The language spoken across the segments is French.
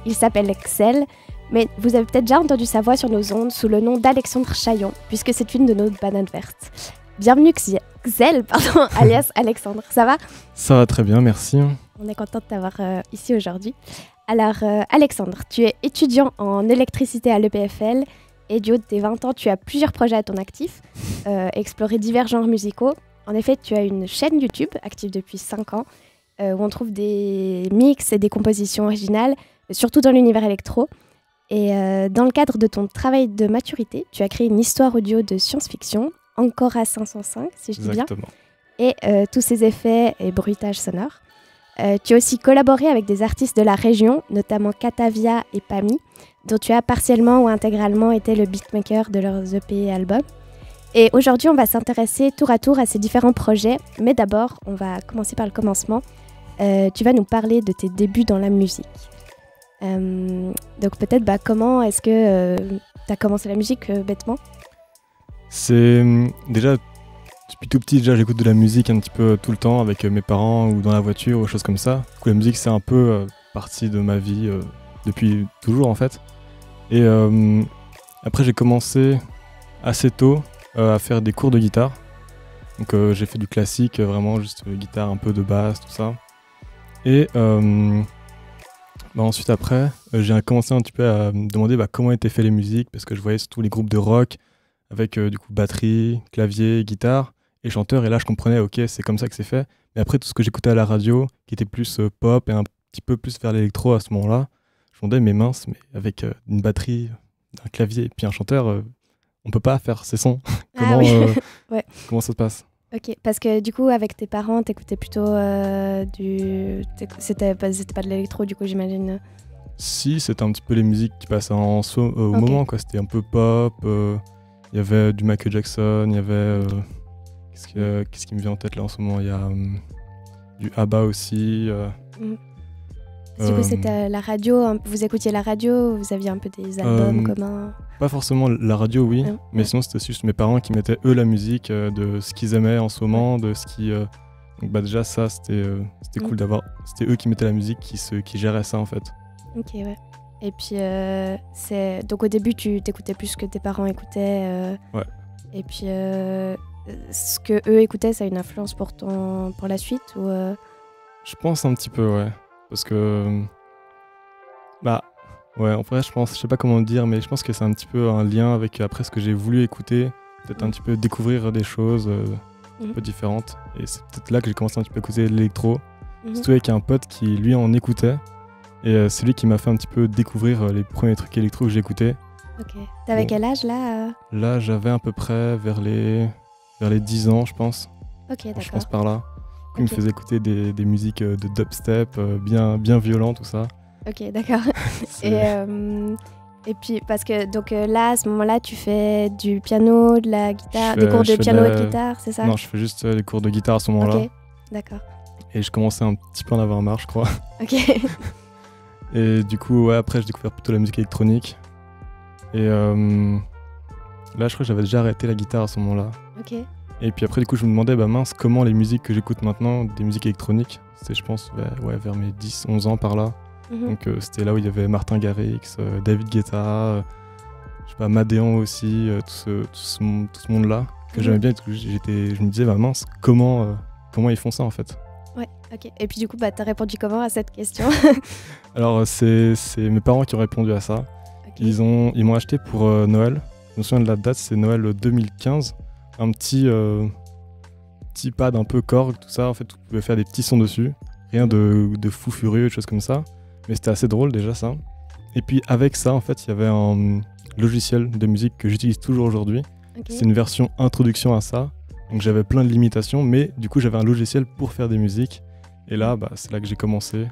Il s'appelle Xel, mais vous avez peut-être déjà entendu sa voix sur nos ondes sous le nom d'Alexandre Chaillon, puisque c'est une de nos bananes vertes. Bienvenue Xel, alias Alexandre. Ça va ? Ça va très bien, merci. On est content de t'avoir ici aujourd'hui. Alors, Alexandre, tu es étudiant en électricité à l'EPFL et du haut de tes 20 ans, tu as plusieurs projets à ton actif, explorer divers genres musicaux. En effet, tu as une chaîne YouTube active depuis 5 ans où on trouve des mix et des compositions originales, surtout dans l'univers électro. Et dans le cadre de ton travail de maturité, tu as créé une histoire audio de science-fiction, Ancora 505, si je dis bien. Exactement. Et tous ces effets et bruitages sonores. Tu as aussi collaboré avec des artistes de la région, notamment Katavia et Pami, dont tu as partiellement ou intégralement été le beatmaker de leurs EP et albums. Et aujourd'hui, on va s'intéresser tour à tour à ces différents projets, mais d'abord, on va commencer par le commencement. Tu vas nous parler de tes débuts dans la musique. Donc peut-être, comment est-ce que tu as commencé la musique bêtement ? C'est déjà, depuis tout petit, déjà j'écoute de la musique un petit peu tout le temps avec mes parents ou dans la voiture ou choses comme ça. Du coup, la musique, c'est un peu partie de ma vie depuis toujours en fait. Et après, j'ai commencé assez tôt à faire des cours de guitare. Donc j'ai fait du classique, vraiment juste guitare, un peu de basse, tout ça. Et ensuite après, j'ai commencé un petit peu à me demander comment étaient faites les musiques, parce que je voyais surtout les groupes de rock avec du coup batterie, clavier, guitare et chanteur. Et là je comprenais, ok, c'est comme ça que c'est fait. Mais après tout ce que j'écoutais à la radio, qui était plus pop et un petit peu plus vers l'électro à ce moment-là, je me demandais, mais mince, mais avec une batterie, un clavier et puis un chanteur, on peut pas faire ces sons. Comment, ouais. Comment ça se passe ? Ok, parce que du coup, avec tes parents, t'écoutais plutôt C'était pas de l'électro, du coup, j'imagine. Si, c'était un petit peu les musiques qui passaient au moment, quoi. C'était un peu pop, il y avait du Michael Jackson, il y avait... qu'est-ce qui me vient en tête là en ce moment ? Il y a du ABBA aussi. Du coup, c'était la radio, vous écoutiez la radio, vous aviez un peu des albums communs ? Pas forcément la radio, oui, mais sinon c'était juste mes parents qui mettaient eux la musique de ce qu'ils aimaient en ce moment, de ce qui... Donc déjà ça, c'était cool d'avoir... C'était eux qui mettaient la musique, qui géraient ça en fait. Ok, ouais. Et puis, donc au début, tu t'écoutais plus ce que tes parents écoutaient. Ouais. Et puis, ce que eux écoutaient, ça a une influence pour la suite ou Je pense un petit peu, ouais. Parce que... ouais, en vrai, je sais pas comment le dire, mais je pense que c'est un petit peu un lien avec après ce que j'ai voulu écouter. Peut-être un petit peu découvrir des choses un peu différentes. Et c'est peut-être là que j'ai commencé un petit peu à écouter l'électro. Surtout avec un pote qui, lui, en écoutait. Et c'est lui qui m'a fait un petit peu découvrir les premiers trucs électro que j'écoutais. Ok. T'avais quel âge là Là, j'avais à peu près vers les 10 ans, je pense. Ok, d'accord. Je pense par là. Il me faisait écouter des musiques de dubstep bien violentes, tout ça. Ok, d'accord. Et puis, parce que donc là, à ce moment-là, tu fais du piano, de la guitare, des cours de piano et de guitare, c'est ça ? Non, je fais juste des cours de guitare à ce moment-là. Ok, d'accord. Et je commençais un petit peu à en avoir marre, je crois. Ok. Et du coup, ouais, après, j'ai découvert plutôt la musique électronique. Et là, je crois que j'avais déjà arrêté la guitare à ce moment-là. Ok. Et puis après, du coup, je me demandais, mince, comment les musiques que j'écoute maintenant, des musiques électroniques, c'était, je pense, vers mes 10-11 ans par là. Donc c'était là où il y avait Martin Garrix, David Guetta, je sais pas, Madeon aussi, tout ce monde-là que j'aimais bien. Je me disais, mince, comment ils font ça en fait ? Ouais, ok. Et puis du coup, t'as répondu comment à cette question ? Alors c'est mes parents qui ont répondu à ça. Okay. Ils m'ont acheté pour Noël. Je me souviens de la date, c'est Noël 2015. Un petit pad un peu Korg, tout ça. En fait, tu pouvais faire des petits sons dessus. Rien de fou furieux, des choses comme ça. Mais c'était assez drôle déjà ça. Et puis avec ça, en fait, il y avait un logiciel de musique que j'utilise toujours aujourd'hui. Okay. C'est une version introduction à ça. Donc j'avais plein de limitations, mais du coup j'avais un logiciel pour faire des musiques. Et là, c'est là que j'ai commencé.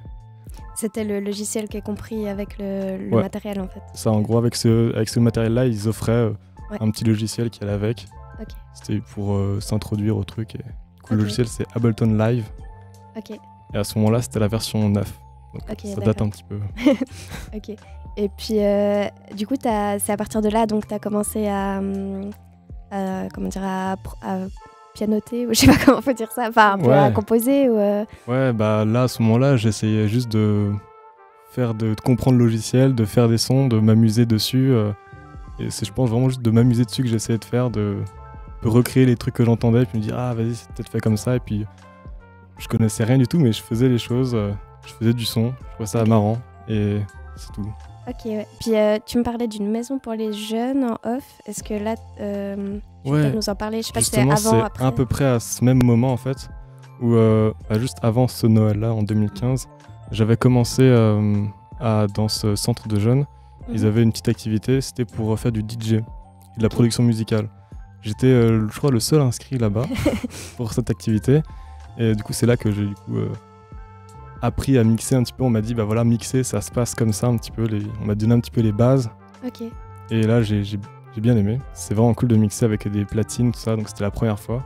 C'était le logiciel qui est compris avec le matériel en fait. Ça, en gros, avec ce matériel-là, ils offraient un petit logiciel qui allait avec. Okay. C'était pour s'introduire au truc. Et du coup, le logiciel, c'est Ableton Live. Okay. Et à ce moment-là, c'était la version 9. Donc ça date un petit peu. Ok. Et puis, du coup, c'est à partir de là, donc tu as commencé à pianoter, ou je sais pas comment faut dire ça, enfin un peu à composer ou Ouais, là, à ce moment-là, j'essayais juste de de comprendre le logiciel, de faire des sons, de m'amuser dessus. Et c'est, je pense, vraiment juste de m'amuser dessus que j'essayais de faire, de recréer les trucs que j'entendais, et puis me dire, ah, vas-y, c'est peut-être fait comme ça. Et puis, je connaissais rien du tout, mais je faisais les choses, je faisais du son, je trouvais ça marrant, et c'est tout. Ok, ouais. Puis tu me parlais d'une maison pour les jeunes en off. Est-ce que là, tu peux nous en parler? Je sais pas si c'est avant, c'est après. à peu près à ce même moment, en fait, où juste avant ce Noël-là, en 2015, j'avais commencé dans ce centre de jeunes. Ils avaient une petite activité, c'était pour faire du DJ, de la production musicale. J'étais, je crois, le seul inscrit là-bas pour cette activité. Et du coup, c'est là que j'ai appris à mixer un petit peu. On m'a dit, bah voilà, mixer, ça se passe comme ça un petit peu. On m'a donné un petit peu les bases. Ok. Et là, j'ai bien aimé. C'est vraiment cool de mixer avec des platines, tout ça. Donc, c'était la première fois.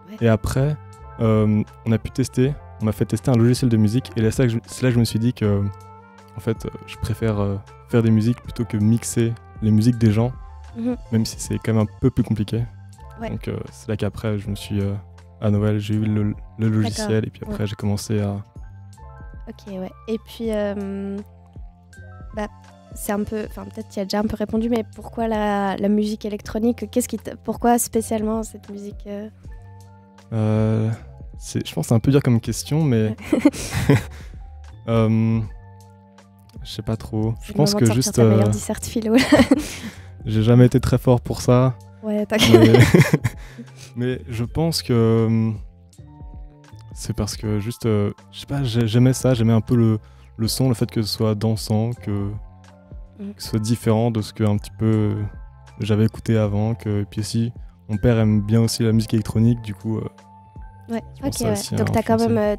Ouais. Et après, on a pu tester. On m'a fait tester un logiciel de musique. Et là, c'est là que je me suis dit que, en fait, je préfère faire des musiques plutôt que mixer les musiques des gens. Même si c'est quand même un peu plus compliqué. Ouais. Donc, c'est là qu'après, je me suis... à Noël, j'ai eu le logiciel. Et puis après, j'ai commencé à... Ok, ouais. Et puis, c'est un peu... Enfin, peut-être tu y as déjà un peu répondu, mais pourquoi la musique électronique? Pourquoi spécialement cette musique je pense que c'est un peu dur comme question, mais... je sais pas trop. Je pense que juste... ta meilleure disserte philo. J'ai jamais été très fort pour ça. Ouais, t'inquiète. Mais je pense que... c'est parce que juste, je sais pas, j'aimais ça, j'aimais un peu le son, le fait que ce soit dansant, que ce soit différent de ce que un petit peu j'avais écouté avant. Et puis aussi, mon père aime bien aussi la musique électronique, du coup. Ouais, ok, ouais. Donc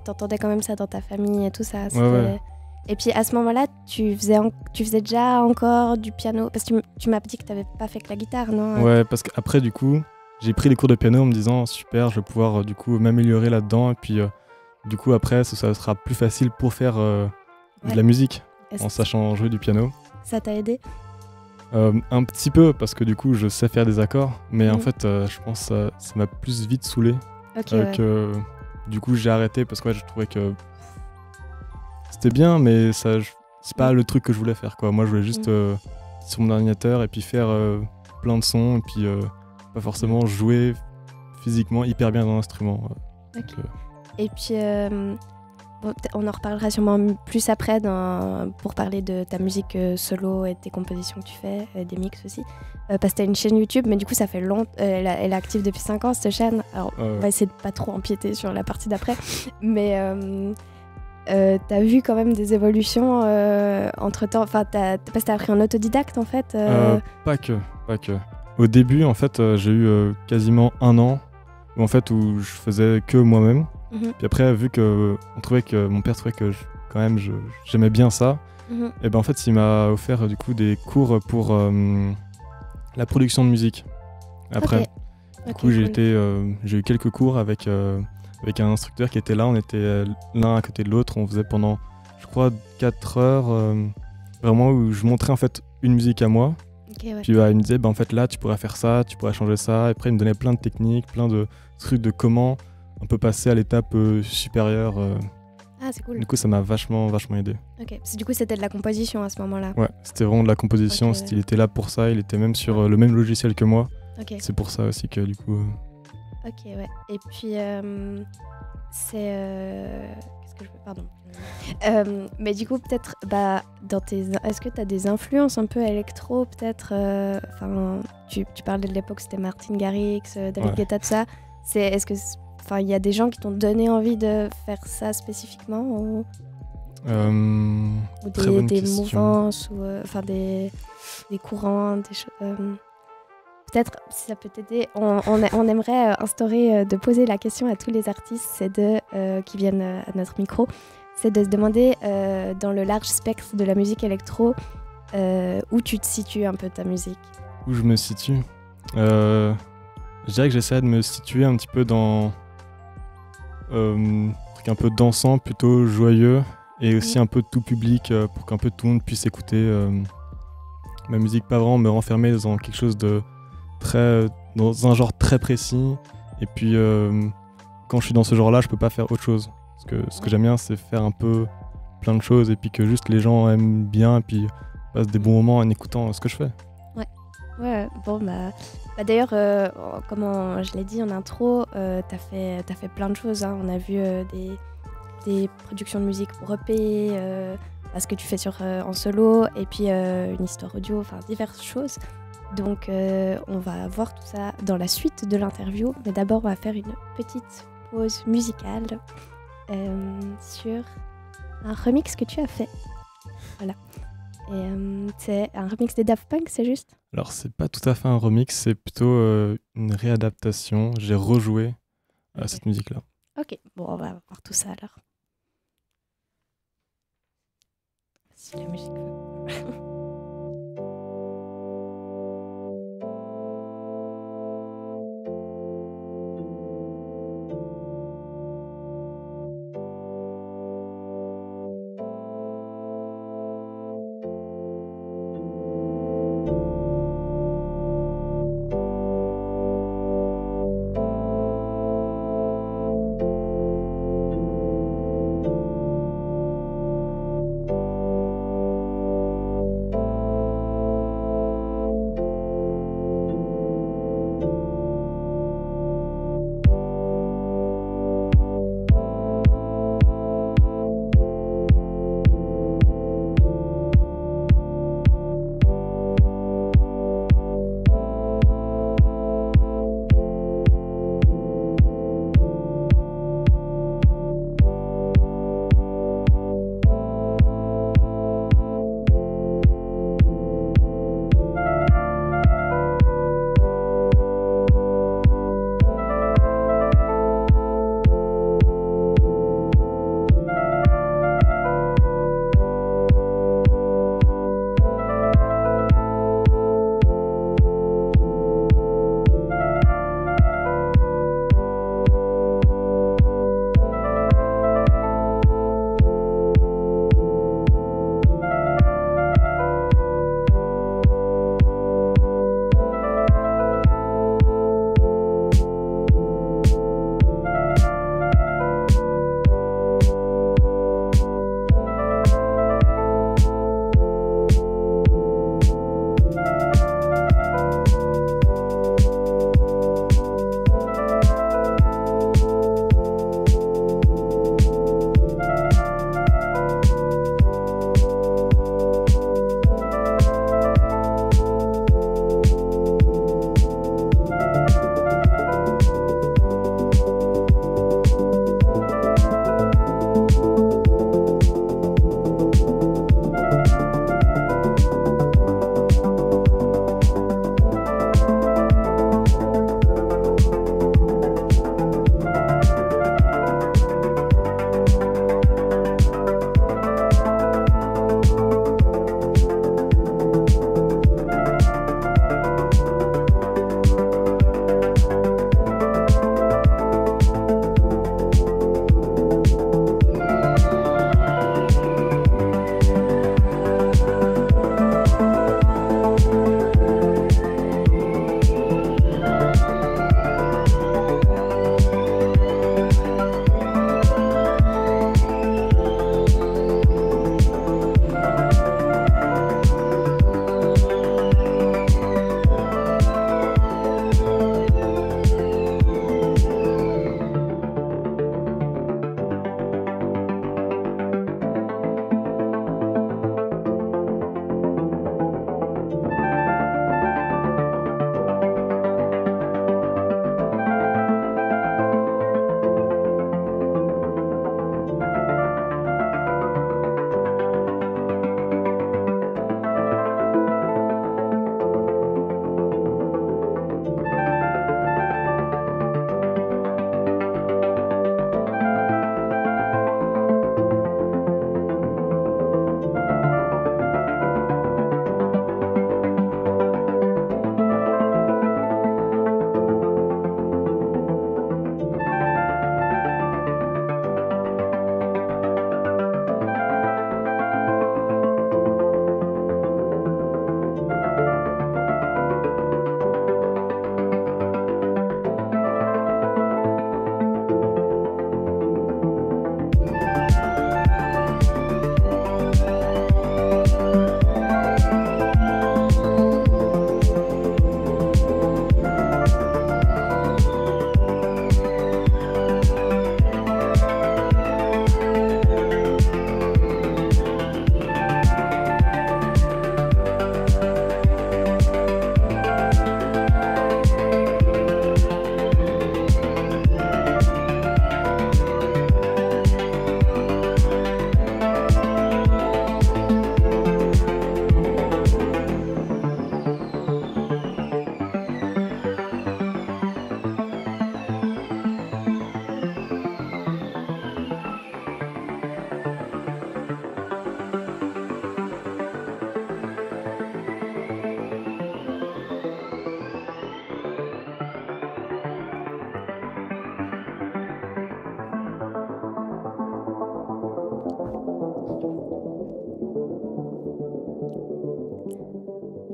t'entendais quand même ça dans ta famille et tout ça. Ouais. Et puis à ce moment-là, tu faisais déjà encore du piano, parce que tu m'as dit que t'avais pas fait que la guitare, non? Ouais, parce qu'après, du coup, j'ai pris des cours de piano en me disant super, je vais pouvoir du coup m'améliorer là-dedans, et puis du coup après ça sera plus facile pour faire de la musique en sachant jouer du piano. Ça t'a aidé? Un petit peu, parce que du coup je sais faire des accords, mais en fait je pense que ça m'a plus vite saoulé que du coup j'ai arrêté parce que je trouvais que c'était bien, mais ça c'est pas le truc que je voulais faire, quoi. Moi je voulais juste sur mon ordinateur et puis faire plein de sons et puis pas forcément jouer physiquement hyper bien dans l'instrument. Et puis, on en reparlera sûrement plus après pour parler de ta musique solo et tes compositions que tu fais, des mix aussi. Parce que tu as une chaîne YouTube, mais du coup, ça fait longtemps. Elle est active depuis 5 ans, cette chaîne. Alors, on va essayer de pas trop empiéter sur la partie d'après. Mais t'as vu quand même des évolutions entre-temps. Enfin, parce que t'as appris en autodidacte, en fait. Pas que. Au début, en fait, j'ai eu quasiment 1 an où je faisais que moi-même. Puis après, vu que mon père trouvait que quand même j'aimais bien ça, et ben en fait, il m'a offert du coup des cours pour la production de musique. Après, du coup, j'ai eu quelques cours avec un instructeur qui était là. On était l'un à côté de l'autre. On faisait pendant, je crois, 4 heures, vraiment où je montrais en fait une musique à moi. Puis il me disait, en fait là tu pourrais faire ça, tu pourrais changer ça. Et après il me donnait plein de techniques, plein de trucs de comment on peut passer à l'étape supérieure. Ah, c'est cool. Du coup ça m'a vachement aidé. Ok, parce que du coup c'était de la composition à ce moment-là. Ouais, c'était vraiment de la composition. Il était là pour ça, il était même sur le même logiciel que moi. C'est pour ça aussi que du coup... Ok, ouais. Et puis qu'est-ce que je veux... Pardon. Mais du coup, peut-être, est-ce que tu as des influences un peu électro, peut-être tu parlais de l'époque, c'était Martin Garrix, David Guetta, tout ça. Est-ce que, il y a des gens qui t'ont donné envie de faire ça spécifiquement ou des mouvances ou des courants, des choses. Peut-être, si ça peut t'aider, on aimerait instaurer de poser la question à tous les artistes, qui viennent à notre micro. C'est de se demander, dans le large spectre de la musique électro, où tu te situes un peu ta musique. Où je me situe Je dirais que j'essaie de me situer un petit peu dans un truc un peu dansant, plutôt joyeux, et aussi un peu tout public, pour qu'un peu tout le monde puisse écouter ma musique, pas vraiment me renfermer dans quelque chose de dans un genre très précis. Et puis, quand je suis dans ce genre-là, je peux pas faire autre chose. Parce que ce que j'aime bien, c'est faire un peu plein de choses et puis que juste les gens aiment bien et puis passent des bons moments en écoutant ce que je fais. Ouais, bon, d'ailleurs, comme je l'ai dit en intro, t'as fait plein de choses, hein. On a vu des productions de musique pour EP, ce que tu fais en solo, et puis une histoire audio, enfin diverses choses. Donc, on va voir tout ça dans la suite de l'interview. Mais d'abord, on va faire une petite pause musicale sur un remix que tu as fait. Voilà. Et c'est un remix des Daft Punk, c'est juste? Alors c'est pas tout à fait un remix, c'est plutôt une réadaptation. J'ai rejoué cette musique-là. Ok, bon, on va voir tout ça alors. Si la musique veut.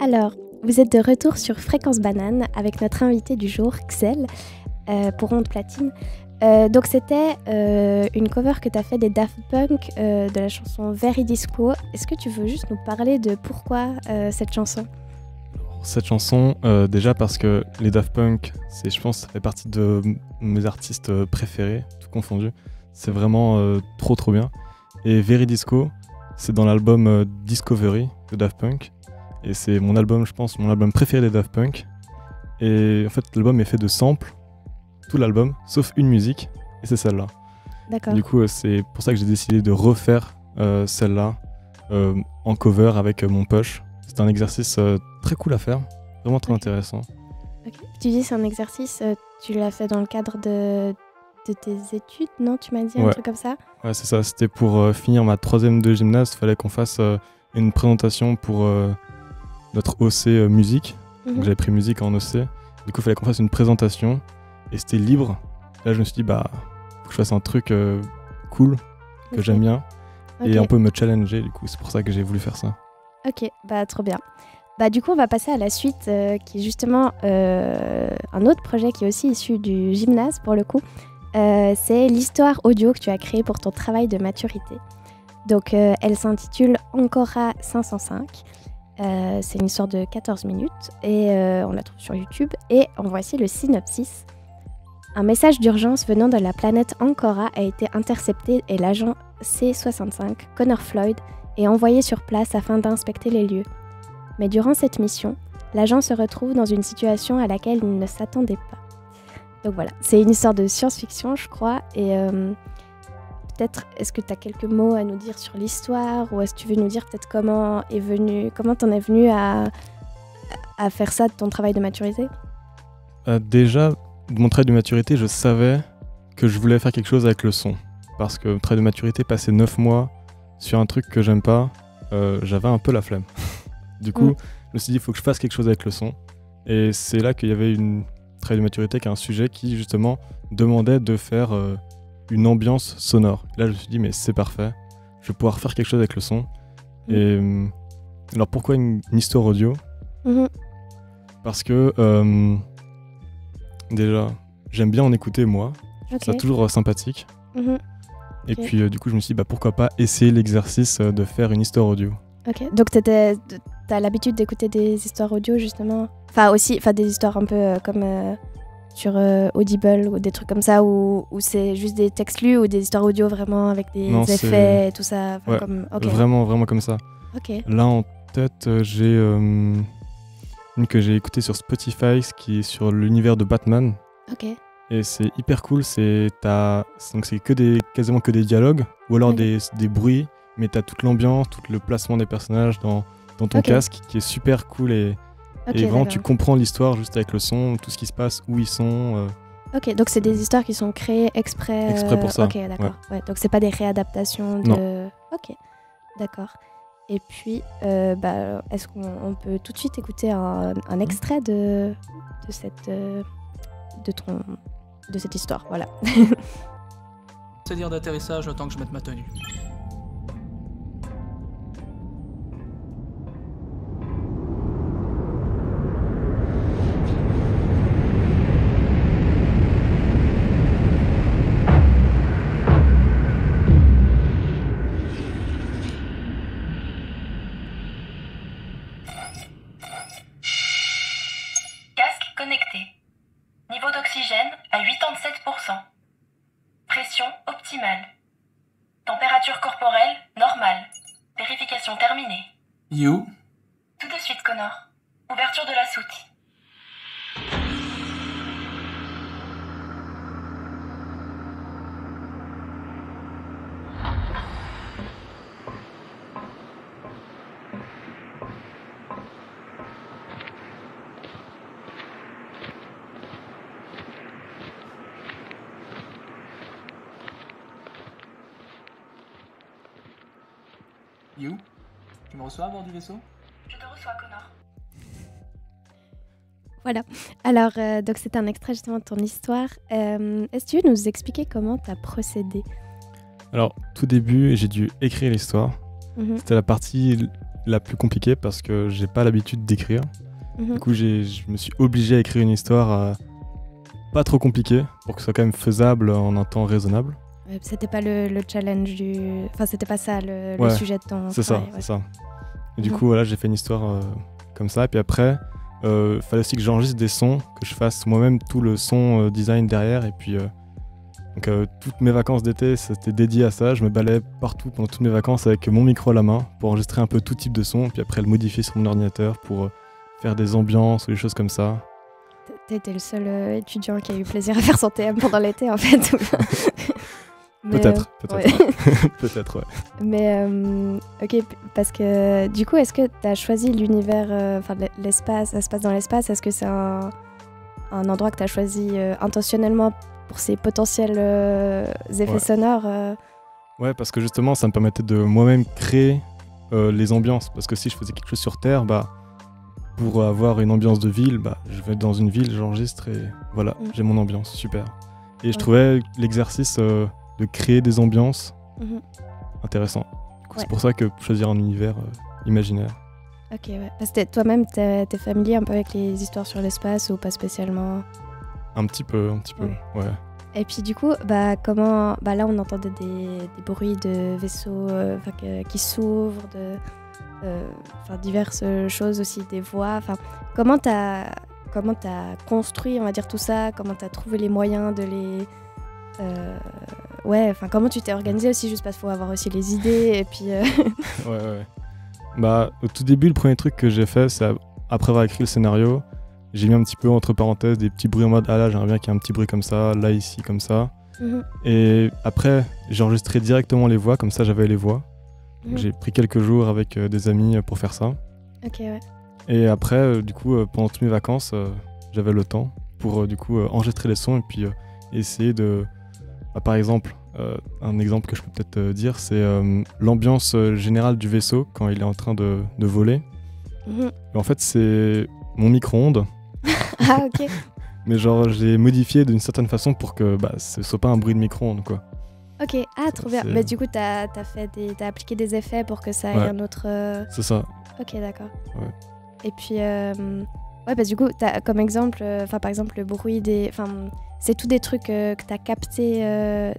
Alors, vous êtes de retour sur Fréquence Banane avec notre invité du jour, Xel, pour Onde Platine. Donc c'était une cover que tu as fait des Daft Punk de la chanson Veridisco. Est-ce que tu veux juste nous parler de pourquoi cette chanson ? Cette chanson, déjà parce que les Daft Punk, je pense ça fait partie de mes artistes préférés, tout confondu. C'est vraiment trop bien. Et Veridisco, c'est dans l'album Discovery de Daft Punk. Et c'est mon album, je pense, mon album préféré des Daft Punk. Et en fait, l'album est fait de samples, tout l'album, sauf une musique, et c'est celle-là. D'accord. Du coup, c'est pour ça que j'ai décidé de refaire celle-là en cover avec mon push. C'est un exercice très cool à faire, vraiment très intéressant. Okay. Tu dis c'est un exercice, tu l'as fait dans le cadre de tes études, non ? Tu m'as dit un truc comme ça ? Ouais, c'est ça. C'était pour finir ma 3e de gymnase. Il fallait qu'on fasse une présentation pour notre OC musique. Donc, j'avais pris musique en OC. Du coup, il fallait qu'on fasse une présentation et c'était libre. Là, je me suis dit, faut que je fasse un truc cool, que j'aime bien et un peu me challenger. Du coup, c'est pour ça que j'ai voulu faire ça. Ok, trop bien. Du coup, on va passer à la suite, qui est justement un autre projet qui est aussi issu du gymnase, pour le coup. C'est l'histoire audio que tu as créée pour ton travail de maturité. Donc, elle s'intitule Ancora 505. C'est une histoire de 14 minutes et on la trouve sur YouTube. Et en voici le synopsis. Un message d'urgence venant de la planète Ancora a été intercepté et l'agent C65, Connor Floyd, est envoyé sur place afin d'inspecter les lieux. Mais durant cette mission, l'agent se retrouve dans une situation à laquelle il ne s'attendait pas. Donc voilà, c'est une histoire de science-fiction, je crois. Et peut-être, est-ce que tu as quelques mots à nous dire sur l'histoire ? Ou est-ce que tu veux nous dire peut-être comment t'en es venu à faire ça de ton travail de maturité ? Déjà, de mon travail de maturité, je savais que je voulais faire quelque chose avec le son. Parce que mon travail de maturité, passer 9 mois sur un truc que j'aime pas, j'avais un peu la flemme. Du coup, je me suis dit, il faut que je fasse quelque chose avec le son. Et c'est là qu'il y avait une travail de maturité qui est un sujet qui, justement, demandait de faire une ambiance sonore. Et là, je me suis dit, mais c'est parfait, je vais pouvoir faire quelque chose avec le son. Et alors, pourquoi une histoire audio ? Parce que, déjà, j'aime bien en écouter, moi. Je trouve ça toujours sympathique. Et puis, du coup, je me suis dit, pourquoi pas essayer l'exercice de faire une histoire audio. Ok, donc t'as l'habitude d'écouter des histoires audio, justement ? Enfin, des histoires un peu comme sur Audible ou des trucs comme ça, où c'est juste des textes lus ou des histoires audio vraiment avec des effets et tout ça. Ouais, vraiment comme ça. Là, en tête, j'ai une que j'ai écoutée sur Spotify, qui est sur l'univers de Batman. Et c'est hyper cool, donc c'est quasiment que des dialogues, ou alors des bruits, mais t'as toute l'ambiance, tout le placement des personnages dans ton casque, qui est super cool et vraiment tu comprends l'histoire juste avec le son, tout ce qui se passe, où ils sont. Ok, donc c'est des histoires qui sont créées exprès pour ça. Ok, d'accord. Ouais, donc c'est pas des réadaptations de... Non. Ok, d'accord. Et puis, est-ce qu'on peut tout de suite écouter un extrait de cette histoire, voilà. C'est dire d'atterrissage le temps que je mette ma tenue. Casque connecté. Niveau d'oxygène à 87%. Pression optimale. Température corporelle normale. Vérification terminée. You? Tout de suite, Connor. Ouverture de la soute. You? Tu me reçois à bord du vaisseau? Je te reçois, Connor. Voilà. Alors, donc c'est un extrait justement de ton histoire. Est-ce que tu veux nous expliquer comment tu as procédé ? Alors, tout début, j'ai dû écrire l'histoire. C'était la partie la plus compliquée parce que j'ai pas l'habitude d'écrire. Mhm. Du coup, je me suis obligé à écrire une histoire pas trop compliquée pour que ce soit quand même faisable en un temps raisonnable. Ouais, c'était pas le challenge du... Enfin, c'était pas ça le Ouais, sujet de ton C'est ça, travail. Ouais. c'est ça. Et du Mhm. coup, voilà, j'ai fait une histoire comme ça. Et puis après, fallait aussi que j'enregistre des sons, que je fasse moi-même tout le son design derrière. Et puis, donc, toutes mes vacances d'été, c'était dédié à ça. Je me baladais partout pendant toutes mes vacances avec mon micro à la main pour enregistrer un peu tout type de son. Puis après, le modifier sur mon ordinateur pour faire des ambiances ou des choses comme ça. T'étais le seul étudiant qui a eu plaisir à faire son TM pendant l'été, en fait. Mais, Peut-être. ouais. Peut-être, ouais. Mais, ok, parce que du coup, est-ce que tu as choisi l'univers, enfin l'espace, ça se passe dans l'espace, est-ce que c'est un endroit que tu as choisi intentionnellement pour ses potentiels effets Ouais. sonores Ouais, parce que justement, ça me permettait de moi-même créer les ambiances. Parce que si je faisais quelque chose sur Terre, pour avoir une ambiance de ville, je vais dans une ville, j'enregistre et voilà, j'ai mon ambiance, super. Et je trouvais l'exercice de créer des ambiances intéressant. Du coup, Ouais. c'est pour ça que choisir un univers imaginaire. Ok, ouais. Parce que toi-même, t'es familier un peu avec les histoires sur l'espace ou pas spécialement? Un petit peu, ouais. Et puis du coup, comment... là, on entendait des bruits de vaisseaux qui s'ouvrent, diverses choses aussi, des voix. Comment t'as construit, on va dire, tout ça? Comment t'as trouvé les moyens de les... comment tu t'es organisé aussi, juste parce qu'il faut avoir aussi les idées et puis... Ouais. Au tout début, le premier truc que j'ai fait, c'est après avoir écrit le scénario, j'ai mis un petit peu entre parenthèses des petits bruits en mode « Ah là, j'aimerais bien qu'il y ait un petit bruit comme ça, là, ici, comme ça. » Et après, j'ai enregistré directement les voix, comme ça, j'avais les voix. Donc, j'ai pris quelques jours avec des amis pour faire ça. Ok, ouais. Et après, pendant toutes mes vacances, j'avais le temps pour enregistrer les sons et puis essayer de... par exemple, un exemple que je peux peut-être dire, c'est l'ambiance générale du vaisseau quand il est en train de voler. Et en fait, c'est mon micro-ondes. Ah, ok. Mais genre, j'ai modifié d'une certaine façon pour que ce soit pas un bruit de micro-ondes, quoi. Ok, trop bien. Mais du coup, t'as appliqué des effets pour que ça ait un autre... C'est ça. Ok, d'accord. Ouais. Et puis, du coup, t'as comme exemple, par exemple, le bruit des... c'est tous des trucs que t'as capté,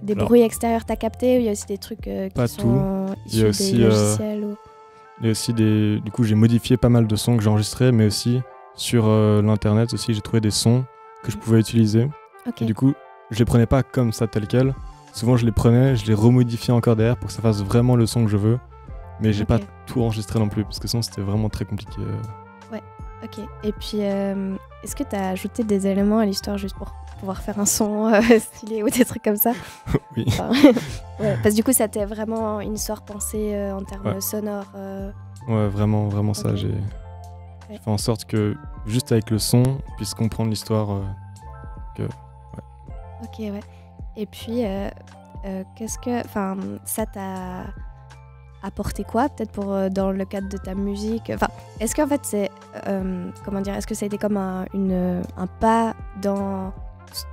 des bruits extérieurs t'as capté, ou il y a aussi des trucs qui pas sont il y a issus aussi, des logiciels ou... Il y a aussi des... Du coup, j'ai modifié pas mal de sons que j'ai enregistrés, mais aussi sur l'internet aussi, j'ai trouvé des sons que je pouvais utiliser. Ok. Et du coup, je les prenais pas comme ça, tel quel. Souvent, je les prenais, je les remodifiais encore derrière pour que ça fasse vraiment le son que je veux. Mais j'ai pas tout enregistré non plus, parce que sinon, c'était vraiment très compliqué. Ouais, ok. Et puis, est-ce que tu as ajouté des éléments à l'histoire juste pour pouvoir faire un son stylé ou des trucs comme ça? Oui. Ouais, parce que du coup, ça t'est vraiment une histoire pensée en termes sonores. Ouais, vraiment ça. Ok. J'ai fait en sorte que, juste avec le son, on puisse comprendre l'histoire. Ok, ouais. Et puis, qu'est-ce que... ça t'a apporté quoi, peut-être dans le cadre de ta musique? Est-ce qu'en fait, c'est... comment dire? Est-ce que ça a été comme un pas dans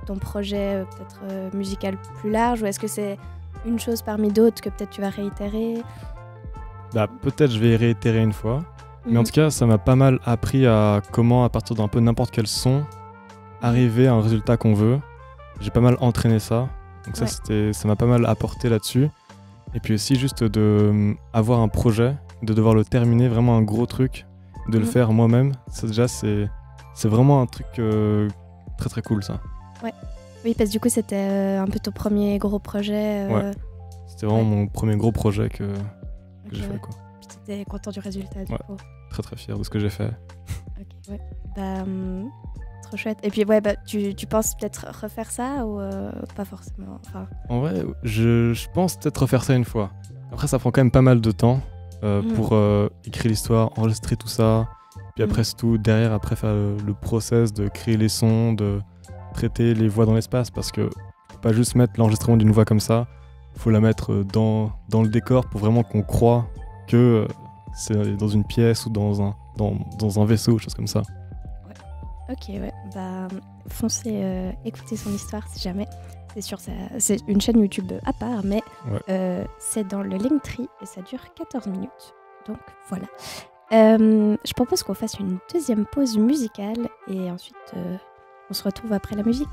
ton projet peut-être musical plus large, ou est-ce que c'est une chose parmi d'autres que peut-être tu vas réitérer? Peut-être je vais réitérer une fois. Mais en tout cas, ça m'a pas mal appris à comment, à partir d'un peu n'importe quel son, arriver à un résultat qu'on veut. J'ai pas mal entraîné ça. Donc ça m'a pas mal apporté là-dessus. Et puis aussi juste d'avoir un projet, de devoir le terminer, vraiment un gros truc, de le faire moi-même. Ça déjà, c'est vraiment un truc très très cool, ça. Ouais. Oui, parce que du coup, c'était un peu ton premier gros projet. Ouais. C'était vraiment mon premier gros projet que j'ai fait, quoi. Puis t'étais content du résultat, du coup. Très très fier de ce que j'ai fait. Ok, ouais. Trop chouette. Et puis, tu penses peut-être refaire ça ou pas forcément? En vrai, je pense peut-être refaire ça une fois. Après, ça prend quand même pas mal de temps pour écrire l'histoire, enregistrer tout ça. Puis après, c'est tout derrière, après faire le process de créer les sons, de traiter les voix dans l'espace. Parce que faut pas juste mettre l'enregistrement d'une voix comme ça. Il faut la mettre dans le décor pour vraiment qu'on croit que c'est dans une pièce ou dans un vaisseau, chose comme ça. Ok, ouais. Foncez écouter son histoire si jamais. C'est sûr, c'est une chaîne YouTube à part, mais c'est dans le Linktree et ça dure 14 minutes. Donc voilà. Je propose qu'on fasse une deuxième pause musicale et ensuite on se retrouve après la musique.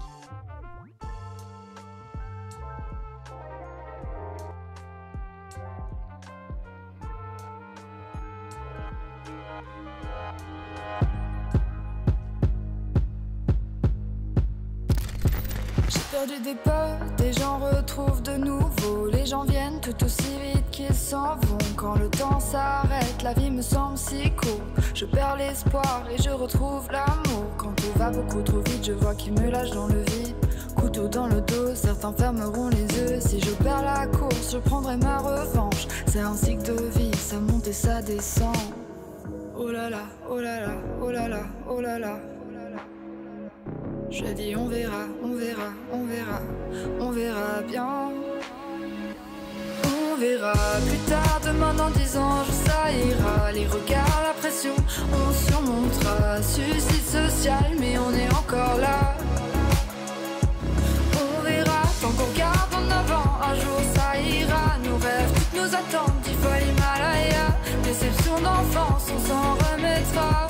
J'ai perdu des potes et j'en retrouve de nouveaux. Les gens viennent tout aussi vite qu'ils s'en vont. Quand le temps s'arrête, la vie me semble si courte. Je perds l'espoir et je retrouve l'amour. Quand tout va beaucoup trop vite, je vois qu'ils me lâchent dans le vide. Couteau dans le dos, certains fermeront les yeux. Si je perds la course, je prendrai ma revanche. C'est un cycle de vie, ça monte et ça descend. Oh là là, oh là là, oh là là, oh là là. Je dis on verra, on verra, on verra, on verra bien. On verra plus tard, demain dans 10 ans, ça ira. Les regards, la pression, on surmontera. Suicide social, mais on est encore là. On verra, tant qu'on garde en avant, un jour ça ira. Nos rêves, toutes nos attentes, 10 fois l'Himalaya. Déception d'enfance, on s'en remettra.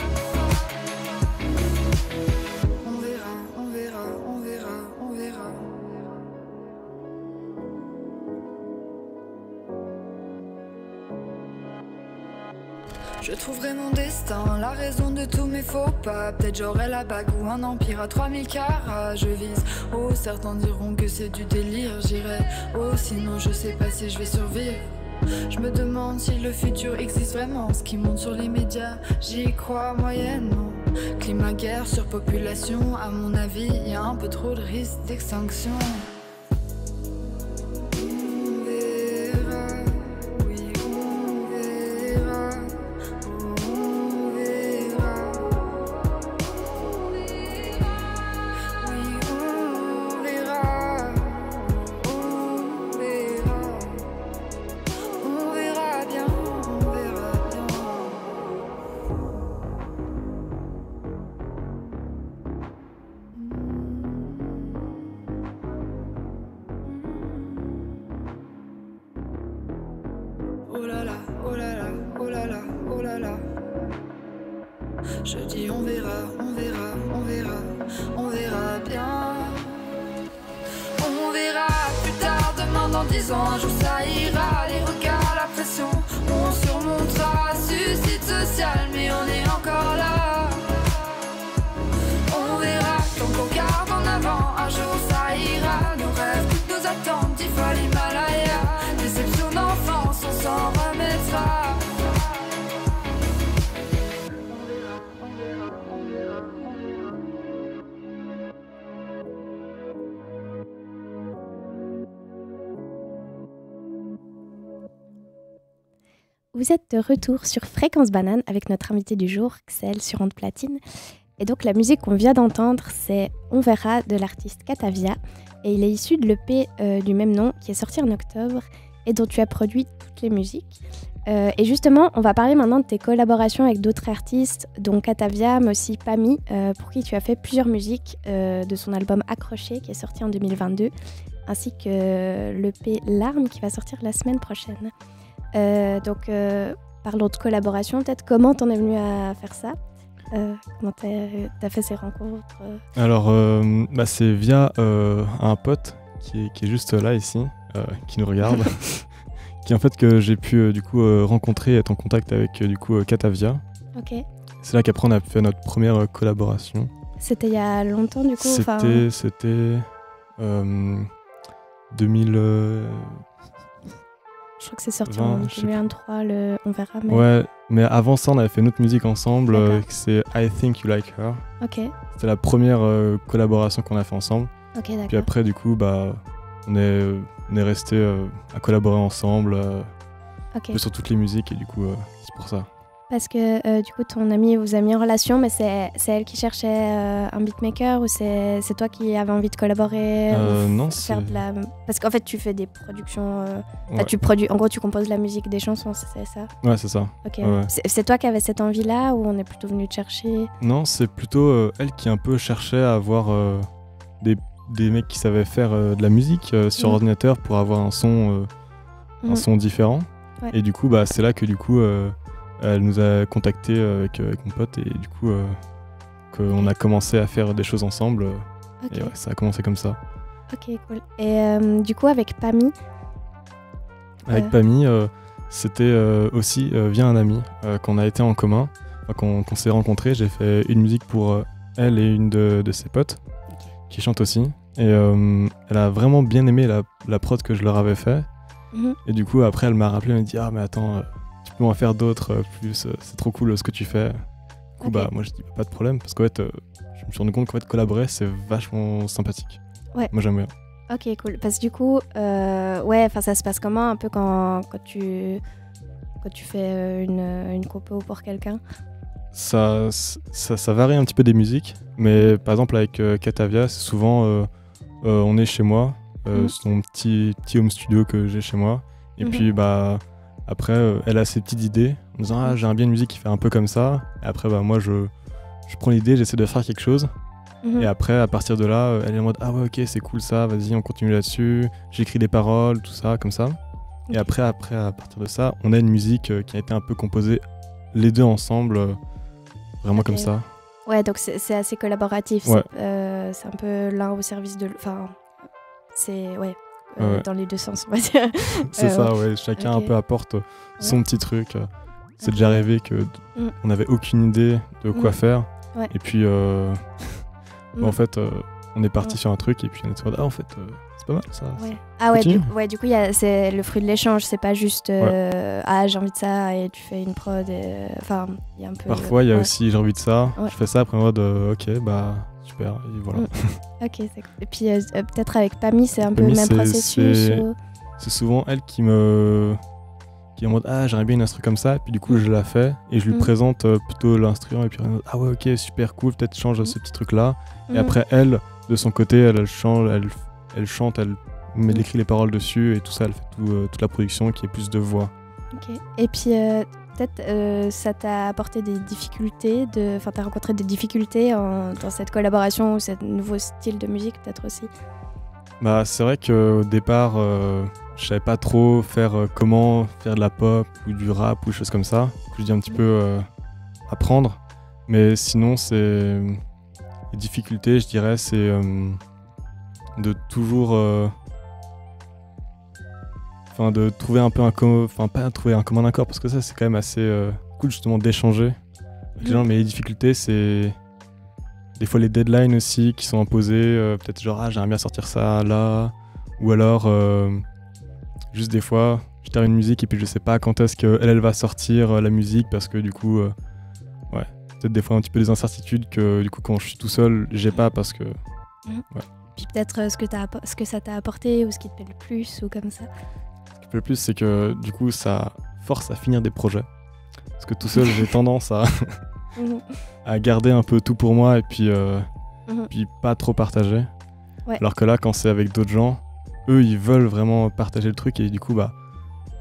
Je trouverai mon destin, la raison de tous mes faux pas. Peut-être j'aurai la bague ou un empire à 3000 carats. Je vise, oh certains diront que c'est du délire. J'irai, oh sinon je sais pas si je vais survivre. Je me demande si le futur existe vraiment. Ce qui monte sur les médias, j'y crois moyennement. Climat, guerre, surpopulation, à mon avis, y a un peu trop de risques d'extinction. Je dis on verra, on verra, on verra, on verra bien. On verra plus tard, demain dans 10 ans, un jour ça ira. Les regards, la pression, on surmontera. Suicide social, mais on est encore là. On verra, tant qu'on garde en avant, un jour ça ira. Nos rêves, toutes nos attentes, 10 fois l'Himalaya. Déception d'enfance, on s'en remettra. Vous êtes de retour sur Fréquence Banane avec notre invité du jour, Xel sur Onde Platine. Et donc la musique qu'on vient d'entendre, c'est On verra de l'artiste Katavia. Et il est issu de l'EP du même nom qui est sorti en octobre et dont tu as produit toutes les musiques. Et justement, on va parler maintenant de tes collaborations avec d'autres artistes, dont Katavia, mais aussi Pami, pour qui tu as fait plusieurs musiques de son album Accroché qui est sorti en 2022, ainsi que l'EP Larmes qui va sortir la semaine prochaine. Donc, parlons de collaboration, peut-être. Comment t'en es venu à faire ça ? Comment t'as fait ces rencontres ? Alors, c'est via un pote qui est juste là, ici, qui nous regarde, qui en fait que j'ai pu rencontrer et être en contact avec Katavia. Ok. C'est là qu'après on a fait notre première collaboration. C'était il y a longtemps du coup ? C'était 2000... Je crois que c'est sorti en 2023, On verra. Mais... Ouais, mais avant ça, on avait fait une autre musique ensemble, c'est I Think You Like Her. Ok. C'était la première collaboration qu'on a fait ensemble. Ok, d'accord. Puis après, du coup, on est restés à collaborer ensemble sur toutes les musiques, et du coup, c'est pour ça. Parce que du coup, ton amie vous a mis en relation, mais c'est elle qui cherchait un beatmaker ou c'est toi qui avais envie de collaborer Non, faire de la... Parce qu'en fait, tu fais des productions... Ouais. Tu produis... En gros, tu composes la musique des chansons, c'est ça ? Ouais, c'est ça. Ok. Ouais. C'est toi qui avais cette envie-là ou on est plutôt venu te chercher ? Non, c'est plutôt elle qui un peu cherchait à avoir des mecs qui savaient faire de la musique sur ordinateur pour avoir un son différent. Ouais. Et du coup, c'est là que elle nous a contactés avec mon pote et du coup, qu'on a commencé à faire des choses ensemble. Ok, Et ouais, ça a commencé comme ça. ok, cool. Et du coup, avec Pami, Avec Pami, c'était aussi via un ami qu'on a été en commun, qu'on s'est rencontrés. J'ai fait une musique pour elle et une de ses potes qui chante aussi. Et elle a vraiment bien aimé la prod que je leur avais fait. Et du coup, après, elle m'a rappelé, elle m'a dit « Ah, mais attends, tu peux en faire d'autres, plus, c'est trop cool ce que tu fais. » Du coup, moi, je dis pas de problème, parce qu'en fait, je me suis rendu compte qu'en fait, collaborer, c'est vachement sympathique. Ouais. Moi, j'aime bien. Ok, cool. Parce que du coup, ça se passe comment un peu quand tu fais une compo pour quelqu'un? Ça varie un petit peu des musiques, mais par exemple, avec Katavia, c'est souvent, on est chez moi, c'est mon petit home studio que j'ai chez moi. Et puis, après, elle a ses petites idées, en disant « Ah, j'aimerais bien une musique qui fait un peu comme ça. » Et après, moi, je prends l'idée, j'essaie de faire quelque chose. Et après, à partir de là, elle est en mode « Ah ouais, ok, c'est cool ça, vas-y, on continue là-dessus. » J'écris des paroles, tout ça, comme ça. Et après, à partir de ça, on a une musique qui a été un peu composée les deux ensemble, vraiment comme ça. Ouais, donc c'est assez collaboratif. Ouais. C'est un peu l'un au service de... Enfin, c'est... Ouais, Ouais. dans les deux sens, on va dire. C'est ça, ouais. Chacun un peu apporte son petit truc. C'est déjà arrivé qu'on n'avait aucune idée de quoi faire. Ouais. Et puis, en fait, on est parti sur un truc et puis on est en mode « Ah, en fait, c'est pas mal ça. Ouais. Ah ouais, du coup, c'est le fruit de l'échange. C'est pas juste ah, j'ai envie de ça et tu fais une prod. Enfin, il y a un peu... Parfois, il y a aussi j'ai envie de ça. Ouais. Je fais ça après en mode ok, bah super. Et voilà. Ok, c'est cool. Et puis, peut-être avec Pami, c'est un peu Pami, le même processus. C'est souvent elle qui est en mode ah, j'aimerais bien une instru comme ça. Et puis du coup, je la fais et je lui présente plutôt l'instrument. Et puis elle est en mode, ah ouais, ok, super cool, peut-être change ce petit truc là. Et après, elle, de son côté, elle chante, elle écrit les paroles dessus et tout ça, elle fait toute la production qui est plus de voix. Ok. Et puis, peut-être ça t'a apporté des difficultés, enfin, t'as rencontré des difficultés dans cette collaboration ou ce nouveau style de musique, peut-être aussi? Bah, c'est vrai qu'au départ, je savais pas trop comment faire de la pop ou du rap ou des choses comme ça. Je dis un petit peu apprendre. Mais sinon, les difficultés, je dirais, c'est de toujours... de trouver un peu pas trouver un commun accord, parce que ça, c'est quand même assez cool, justement, d'échanger avec les gens. Mais les difficultés, c'est des fois les deadlines aussi qui sont imposés. Peut-être genre, ah, j'aimerais bien sortir ça là. Ou alors, juste des fois, je termine une musique et puis je sais pas quand est-ce qu'elle va sortir la musique, parce que du coup, peut-être des fois un petit peu des incertitudes que du coup, quand je suis tout seul, j'ai pas, parce que... Puis peut-être ce que ça t'a apporté ou ce qui te plaît le plus ou comme ça. Ce qui me plaît le plus, c'est que du coup, ça force à finir des projets. Parce que tout seul, j'ai tendance à garder un peu tout pour moi et puis pas trop partager. Ouais. Alors que là, quand c'est avec d'autres gens, eux, ils veulent vraiment partager le truc et du coup,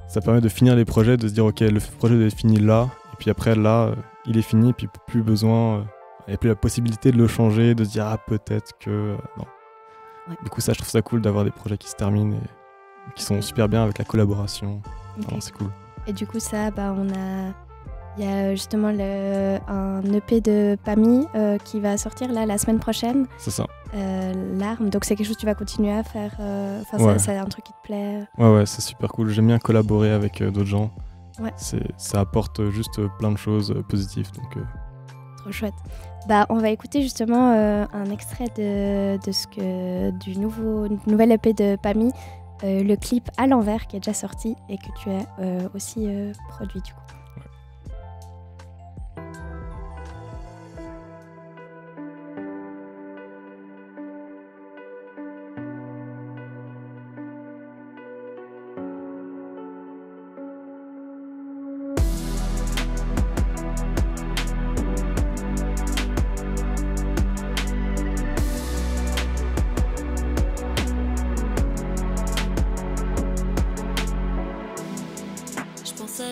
ça permet de finir les projets, de se dire ok, le projet doit être fini là, et puis après là, il est fini, puis plus besoin, il n'y a plus la possibilité de le changer, de se dire ah, peut-être que... non. Ouais. Du coup, ça, je trouve ça cool d'avoir des projets qui se terminent et qui sont super bien avec la collaboration. Okay. C'est cool. Et du coup, ça, il y a justement un EP de Pami qui va sortir là la semaine prochaine. C'est ça. Larmes. Donc c'est quelque chose que tu vas continuer à faire. C'est un truc qui te plaît. Ouais, c'est super cool. J'aime bien collaborer avec d'autres gens. Ouais. Ça apporte juste plein de choses positives. Donc, trop chouette. On va écouter justement un extrait du nouvel EP de Pami, le clip À l'envers qui est déjà sorti et que tu as aussi produit du coup.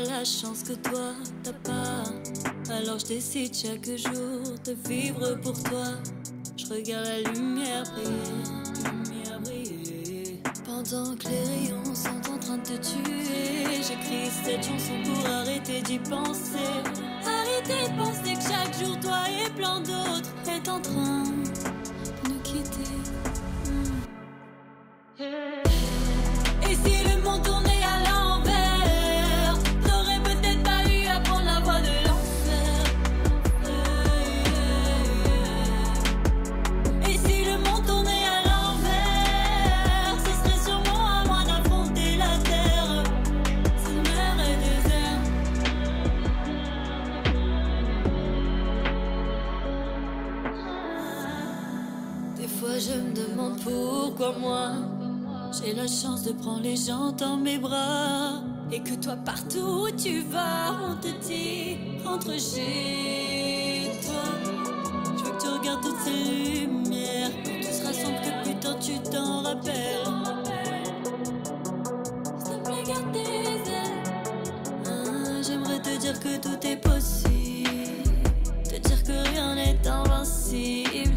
La chance que toi t'as pas, alors je décide chaque jour de vivre pour toi. Je regarde la lumière briller, pendant que les rayons sont en train de te tuer. J'écris cette chanson pour arrêter d'y penser. Arrêter de penser que chaque jour toi et plein d'autres est en train de nous quitter. Et si le monde tournait à l'envers, t'aurais peut-être pas eu à prendre la voie de l'enfer. Et si le monde tournait à l'envers, ce serait sûrement à moi d'affronter la terre. Cette mer est déserte. Des fois je me demande pourquoi moi j'ai la chance de prendre les gens dans mes bras. Et que toi partout où tu vas, on te dit rentre chez toi. Je veux que tu regardes toutes ces lumières, quand tout se rassemble que plus tard tu t'en rappelles. S'il te plaît garde tes ailes. J'aimerais te dire que tout est possible, te dire que rien n'est invincible.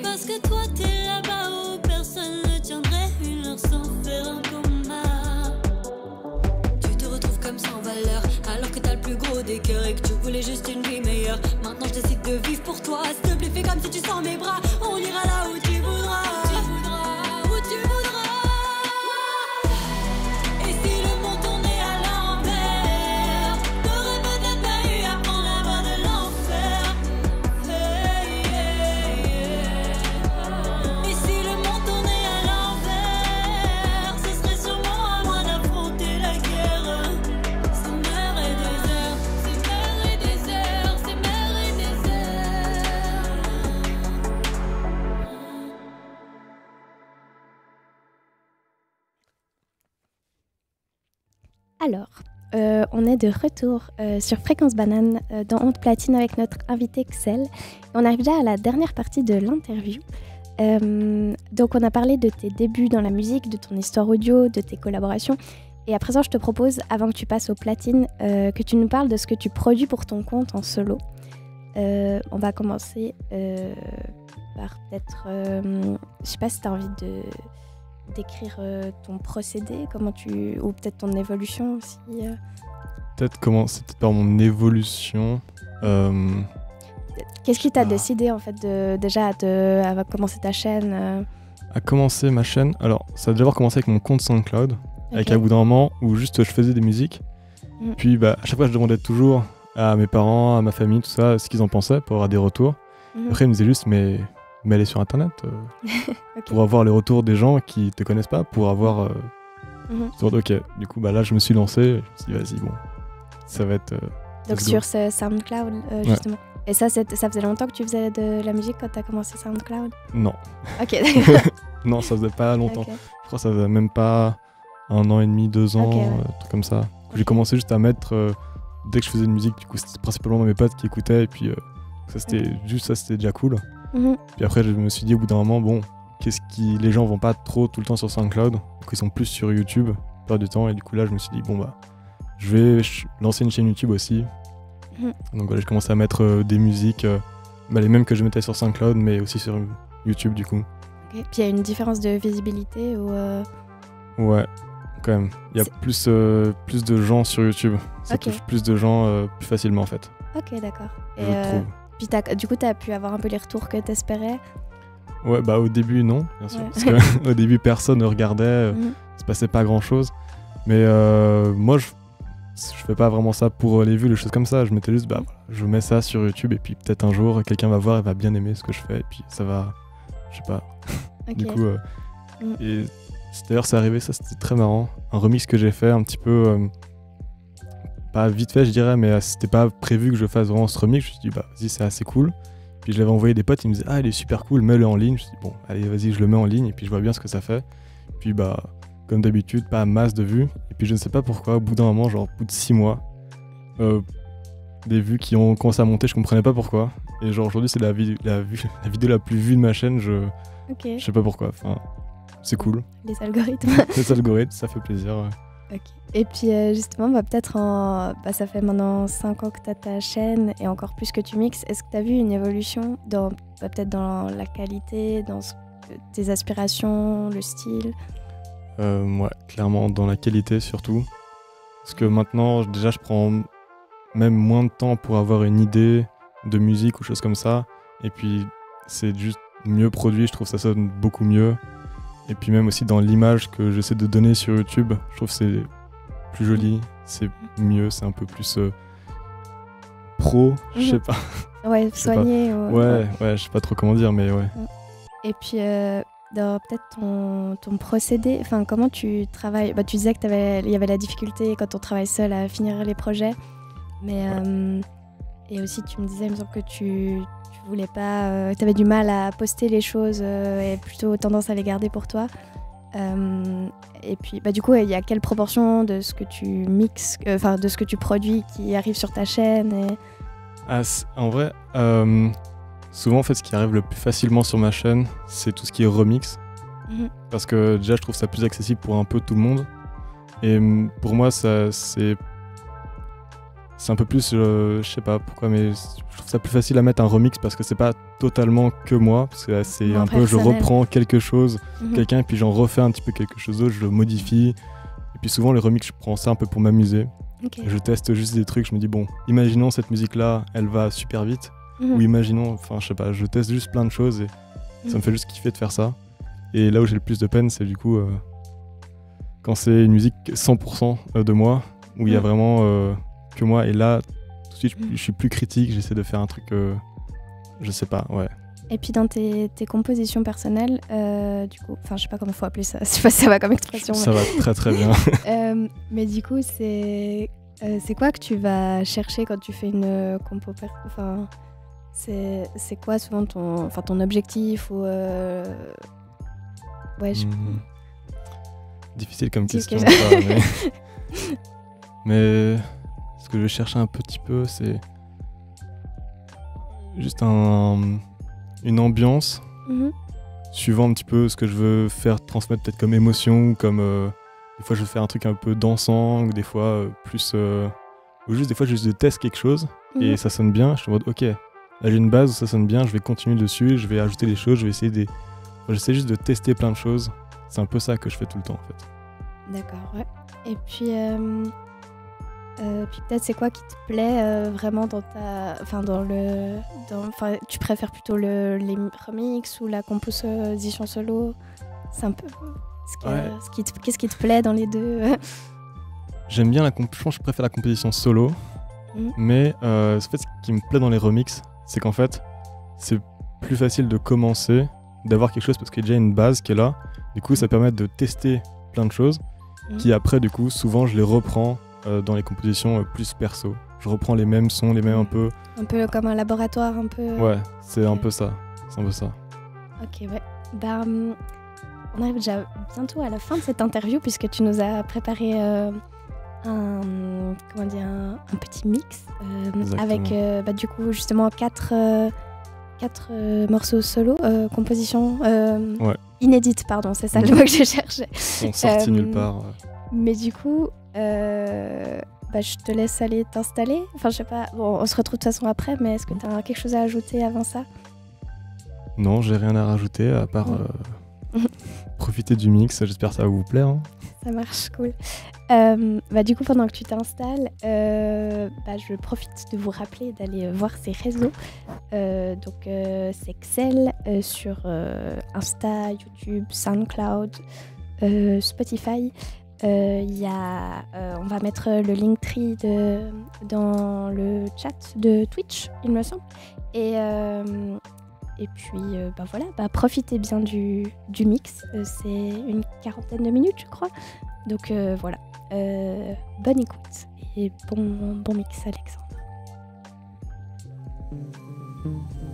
Parce que toi t'es là-bas où personne ne tiendrait une heure sans faire un coma. Tu te retrouves comme sans valeur, alors que t'as le plus gros des cœurs et que tu voulais juste une vie meilleure. Maintenant je décide de vivre pour toi. S'il te plaît fais comme si tu sens mes bras. On ira là où tu voudras. Où tu voudras. Et si le monde tournait à l'envers, t'aurais peut-être pas eu à prendre la voie de l'enfer. Et si le monde tournait à l'envers, ce serait sûrement à moi d'affronter la guerre. Ces mers et déserts, ces mers et déserts, ces mers et déserts. Alors, on est de retour sur Fréquence Banane dans Onde Platine avec notre invité Excel. On arrive déjà à la dernière partie de l'interview. Donc on a parlé de tes débuts dans la musique, de ton histoire audio, de tes collaborations. Et à présent, je te propose, avant que tu passes aux platines, que tu nous parles de ce que tu produis pour ton compte en solo. On va commencer par peut-être... je sais pas si tu as envie d'écrire ton procédé, ou peut-être ton évolution aussi. Peut-être commencer par mon évolution. Qu'est-ce qui t'a décidé en fait déjà à commencer ta chaîne À commencer ma chaîne, alors ça a d'abord commencé avec mon compte SoundCloud, avec un bout d'un moment où juste je faisais des musiques. Puis à chaque fois je demandais toujours à mes parents, à ma famille, tout ça, ce qu'ils en pensaient pour avoir des retours. Après ils me disaient juste mais aller sur internet pour avoir les retours des gens qui te connaissent pas, pour avoir ok, du coup là je me suis lancé, je me suis dit vas-y bon, ça va être donc sur ce SoundCloud justement. Et ça faisait longtemps que tu faisais de la musique quand tu as commencé SoundCloud? Non. Ok, d'accord. Non, ça faisait pas longtemps. Okay. Je crois que ça faisait même pas 1 an et demi, 2 ans, un truc comme ça. J'ai commencé juste à mettre, dès que je faisais de musique, du coup c'était principalement mes potes qui écoutaient, et puis ça c'était juste ça, c'était déjà cool. Puis après je me suis dit au bout d'un moment, bon, les gens vont pas trop tout le temps sur SoundCloud, donc ils sont plus sur YouTube, plupart du temps, et du coup là je me suis dit bon je vais lancer une chaîne YouTube aussi. Donc voilà, j'ai commencé à mettre des musiques, les mêmes que je mettais sur SoundCloud, mais aussi sur YouTube du coup. Okay. Puis il y a une différence de visibilité ou Ouais, quand même. Il y a plus de gens sur YouTube. Ça touche plus de gens plus facilement en fait. Ok, d'accord. Et puis du coup, tu as pu avoir un peu les retours que tu espérais? Ouais, au début non, bien sûr. Parce qu'au début personne ne regardait, il se passait pas grand chose. Mais moi je fais pas vraiment ça pour les vues, les choses comme ça. Je mettais juste, je mets ça sur YouTube et puis peut-être un jour quelqu'un va voir et va bien aimer ce que je fais et puis ça va, je sais pas. Du coup, et d'ailleurs c'est arrivé, ça c'était très marrant. Un remix que j'ai fait un petit peu, pas vite fait je dirais, mais c'était pas prévu que je fasse vraiment ce remix. Je me suis dit, vas-y, c'est assez cool. Puis je l'avais envoyé des potes, ils me disaient, il est super cool, mets-le en ligne. Je me suis dit, bon, allez, vas-y, je le mets en ligne et puis je vois bien ce que ça fait. Puis comme d'habitude, pas masse de vues. Et puis je ne sais pas pourquoi, au bout d'un moment, genre au bout de 6 mois, des vues qui ont commencé à monter, je comprenais pas pourquoi. Et genre aujourd'hui, c'est la vidéo la plus vue de ma chaîne, je sais pas pourquoi. Enfin, c'est cool. Les algorithmes. Les algorithmes, ça fait plaisir. Ok. Et puis justement, peut-être ça fait maintenant 5 ans que tu as ta chaîne et encore plus que tu mixes. Est-ce que tu as vu une évolution peut-être dans la qualité, dans tes aspirations, le style? Ouais, clairement dans la qualité surtout. Parce que maintenant, déjà, je prends même moins de temps pour avoir une idée de musique ou choses comme ça. Et puis, c'est juste mieux produit, je trouve que ça sonne beaucoup mieux. Et puis même aussi dans l'image que j'essaie de donner sur YouTube, je trouve que c'est plus joli, c'est mieux, c'est un peu plus pro, je sais pas. Ouais, Je sais pas. soigné. Ouais, je sais pas trop comment dire, mais ouais. Et puis, dans peut-être ton procédé, enfin, comment tu travailles? Bah, tu disais qu'il y avait la difficulté quand on travaille seul à finir les projets, mais et aussi tu me disais, il me semble que tu voulais pas, tu avais du mal à poster les choses et plutôt tendance à les garder pour toi. Et puis, bah, du coup, il y a quelle proportion de ce que tu mixes, enfin, de ce que tu produis qui arrive sur ta chaîne et... En vrai, souvent, en fait, ce qui arrive le plus facilement sur ma chaîne, c'est tout ce qui est remix. Parce que déjà, je trouve ça plus accessible pour un peu tout le monde. Et pour moi, c'est un peu plus, je sais pas pourquoi, mais je trouve ça plus facile à mettre un remix parce que c'est pas totalement que moi. Parce que c'est un peu, je reprends quelque chose, quelqu'un, et puis j'en refais un petit peu quelque chose d'autre, je le modifie. Et puis souvent, les remix, je prends ça un peu pour m'amuser. Okay. Je teste juste des trucs, je me dis, bon, imaginons cette musique-là, elle va super vite. Ou imaginons, enfin, je sais pas, je teste juste plein de choses et ça me fait juste kiffer de faire ça. Et là où j'ai le plus de peine, c'est du coup quand c'est une musique 100% de moi, où il y a vraiment que moi. Et là, tout de suite, je suis plus critique, j'essaie de faire un truc, je sais pas, ouais. Et puis dans tes compositions personnelles, du coup, enfin je sais pas comment il faut appeler ça, je sais pas si ça va comme expression. Ça va très très bien. Mais du coup, c'est quoi que tu vas chercher quand tu fais une compo enfin, c'est quoi souvent ton objectif ou ouais, Difficile comme question. Ça, mais ce que je vais chercher un petit peu, c'est juste une ambiance, suivant un petit peu ce que je veux faire transmettre peut-être comme émotion, comme des fois je veux faire un truc un peu dansant, ou des fois plus ou juste des fois je teste quelque chose et ça sonne bien, je suis en mode ok, là j'ai une base où ça sonne bien, je vais continuer dessus, je vais ajouter des choses, je vais essayer j'essaie juste de tester plein de choses, c'est un peu ça que je fais tout le temps en fait. D'accord, ouais. Et puis peut-être c'est quoi qui te plaît vraiment dans tu préfères plutôt les remix ou la composition solo? C'est un peu qu'est-ce qui te plaît dans les deux? J'aime bien je pense que je préfère la composition solo, mais en fait, ce qui me plaît dans les remixes, c'est qu'en fait c'est plus facile de commencer, d'avoir quelque chose parce qu'il y a déjà une base qui est là, du coup ça permet de tester plein de choses qui après du coup souvent je les reprends dans les compositions plus perso. Je reprends les mêmes sons, les mêmes un peu comme un laboratoire un peu. Ouais, c'est un peu ça. C'est un peu ça. Ok, ouais. Bah, on arrive déjà bientôt à la fin de cette interview puisque tu nous as préparé un petit mix avec du coup justement quatre morceaux solo, compositions inédites, pardon, c'est ça le mot que je cherchais. Ils sont sortis nulle part. Mais du coup, je te laisse aller t'installer. Enfin, je sais pas, bon, on se retrouve de toute façon après, mais est-ce que tu as quelque chose à ajouter avant ça? Non, j'ai rien à rajouter à part profiter du mix, j'espère que ça va vous plaire. Hein. Ça marche, cool. Du coup, pendant que tu t'installes, je profite de vous rappeler d'aller voir ses réseaux. Donc, c'est Excel sur Insta, YouTube, SoundCloud, Spotify. On va mettre le Linktree dans le chat de Twitch, il me semble. Et puis, profitez bien du mix. C'est une 40aine de minutes, je crois. Donc, voilà. Bonne écoute et bon mix, Alexandre. Realize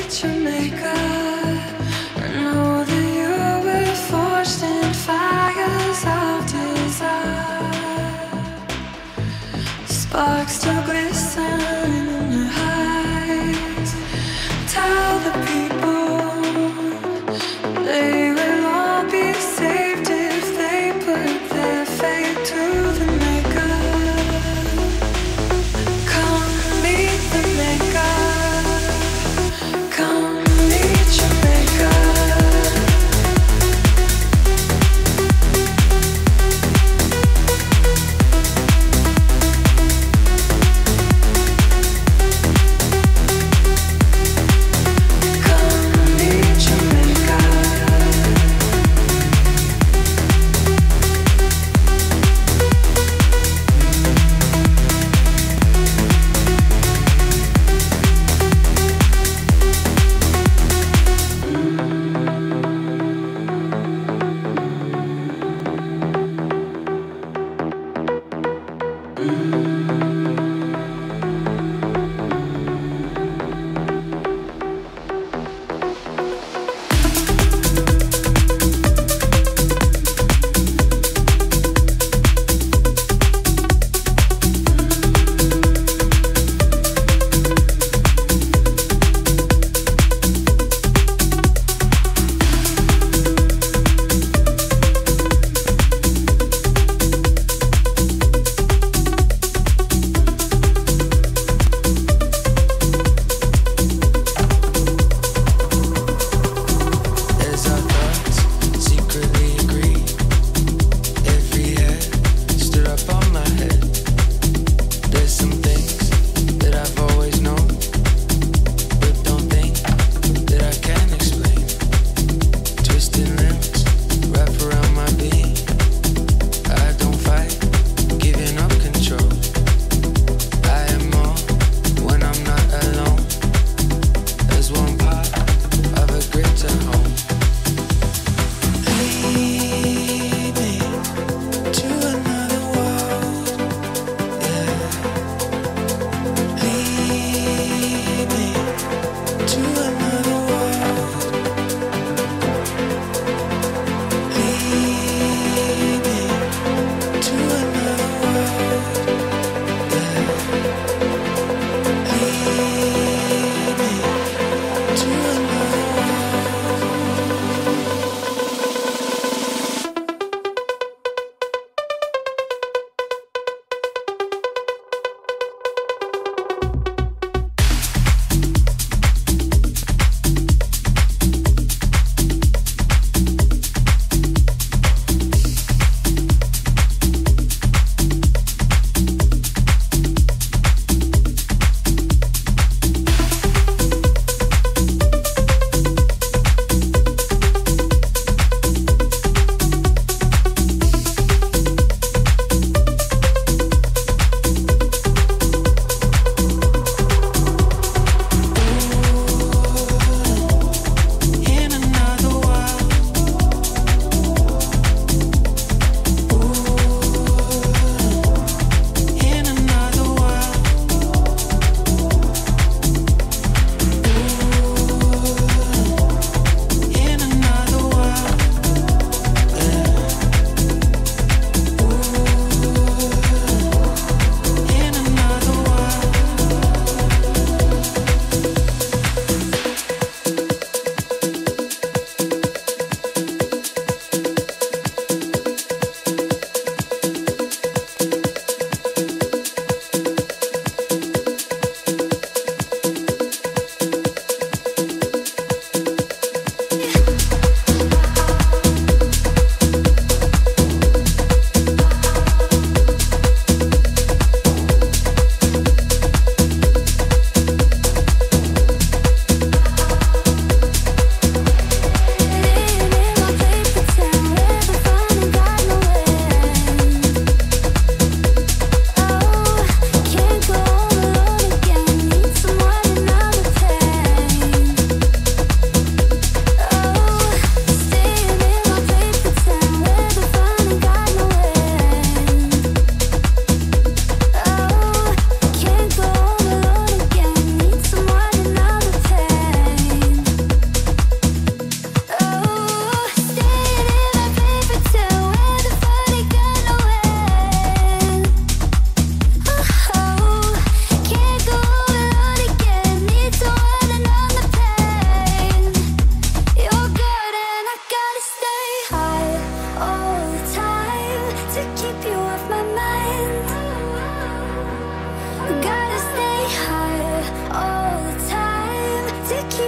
meet your maker. I know that you were forged in fires of desire. Sparks still glisten in your eyes. Tell the people they will all be saved if they put their faith to the maker. Come meet the maker. Come meet your maker.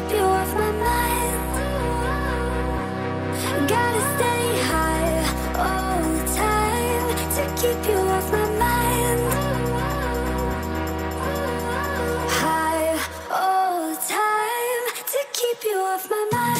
keep you off my mind. Gotta stay high all the time to keep you off my mind. High all the time to keep you off my mind.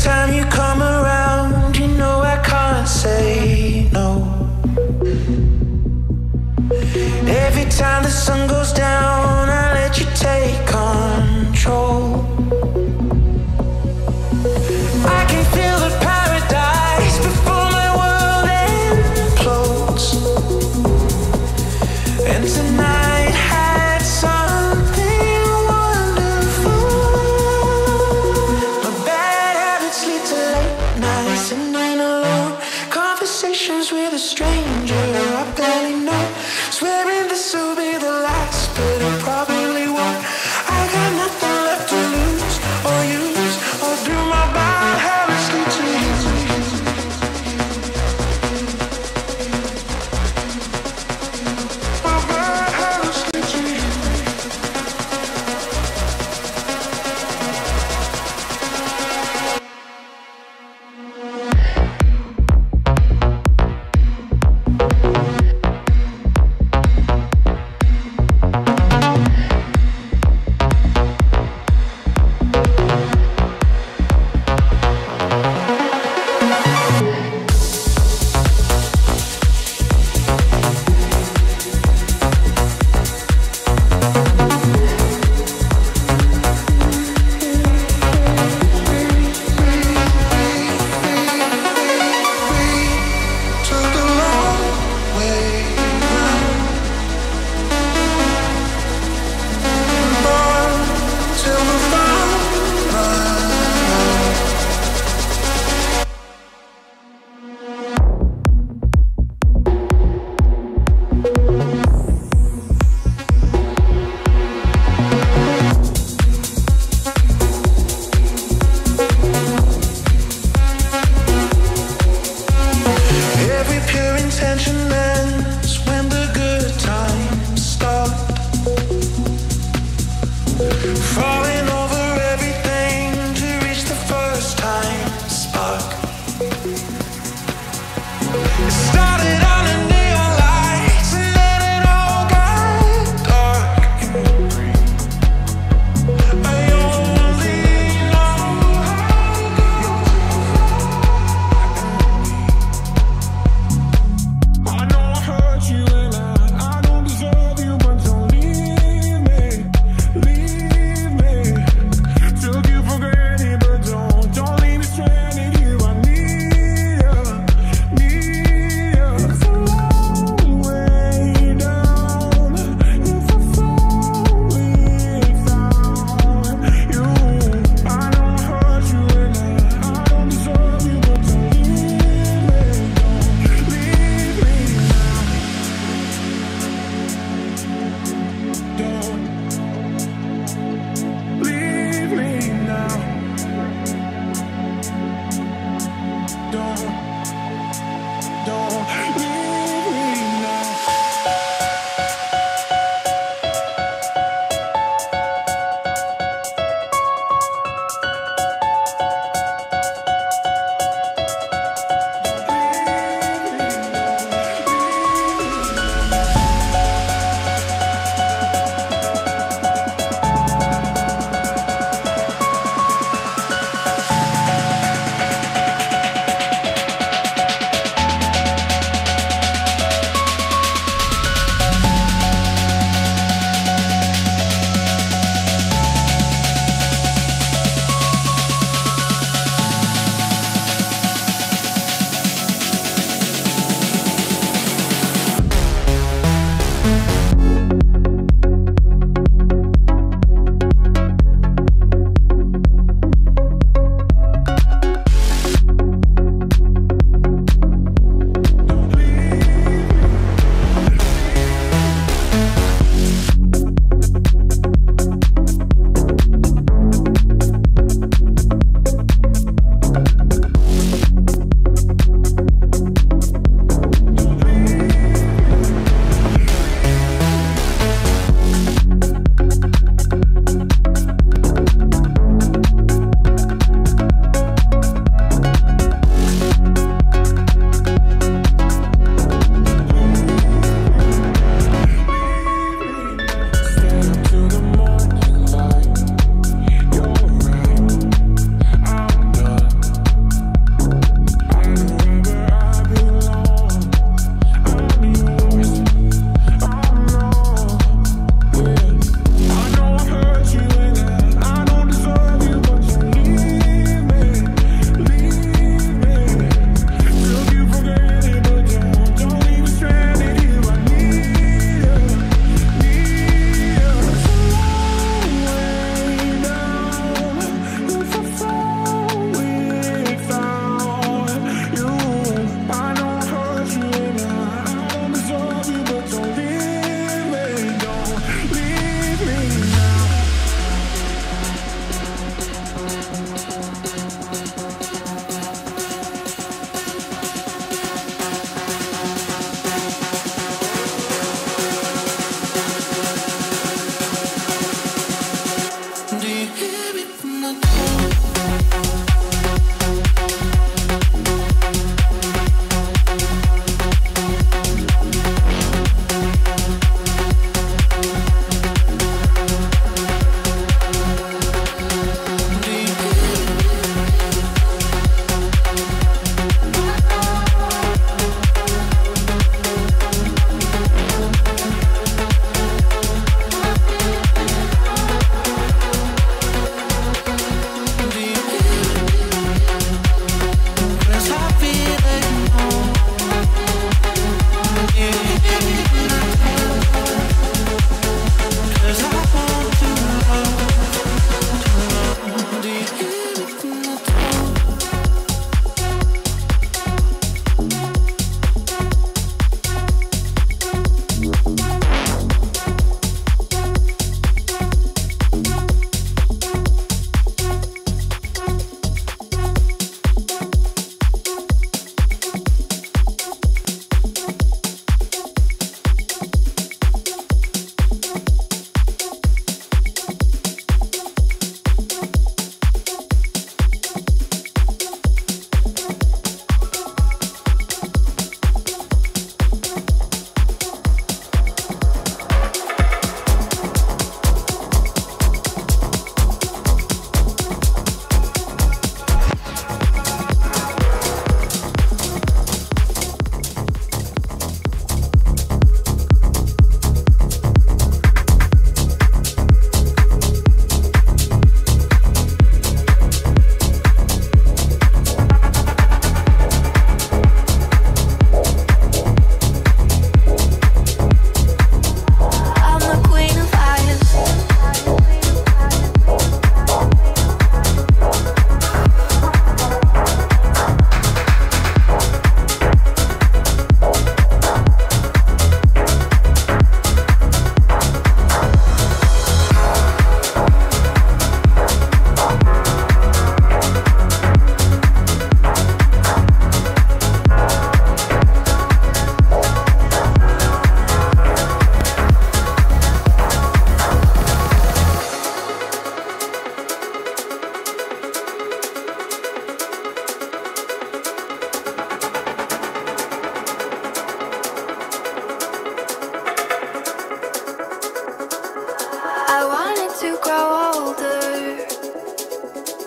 time you come around, you know I can't say no. Every time the sun goes down, I let you take control. I can feel the paradise before my world implodes. And tonight had something wonderful.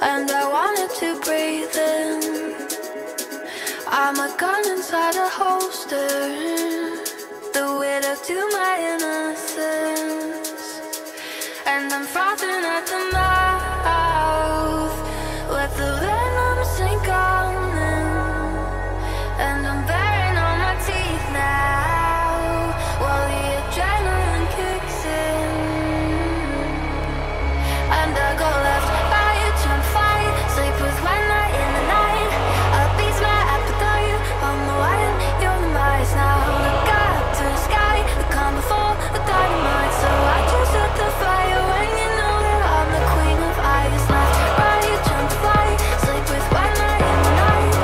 and I wanted to breathe in. I'm a gun inside a holster, the widow to my innocence, and I'm frothing at the mouth. Let the venom sink on in, and I'm baring all my teeth now, while the adrenaline kicks in, and I go left, right, turn fight, sleep with one night in the night, appease my appetite, I'm the lion, you're the mice. Now look up to the sky, the calm before the dynamite, so I just set the fire when you know that I'm the queen of ice. Left, right, turn fight, sleep with one night in the night,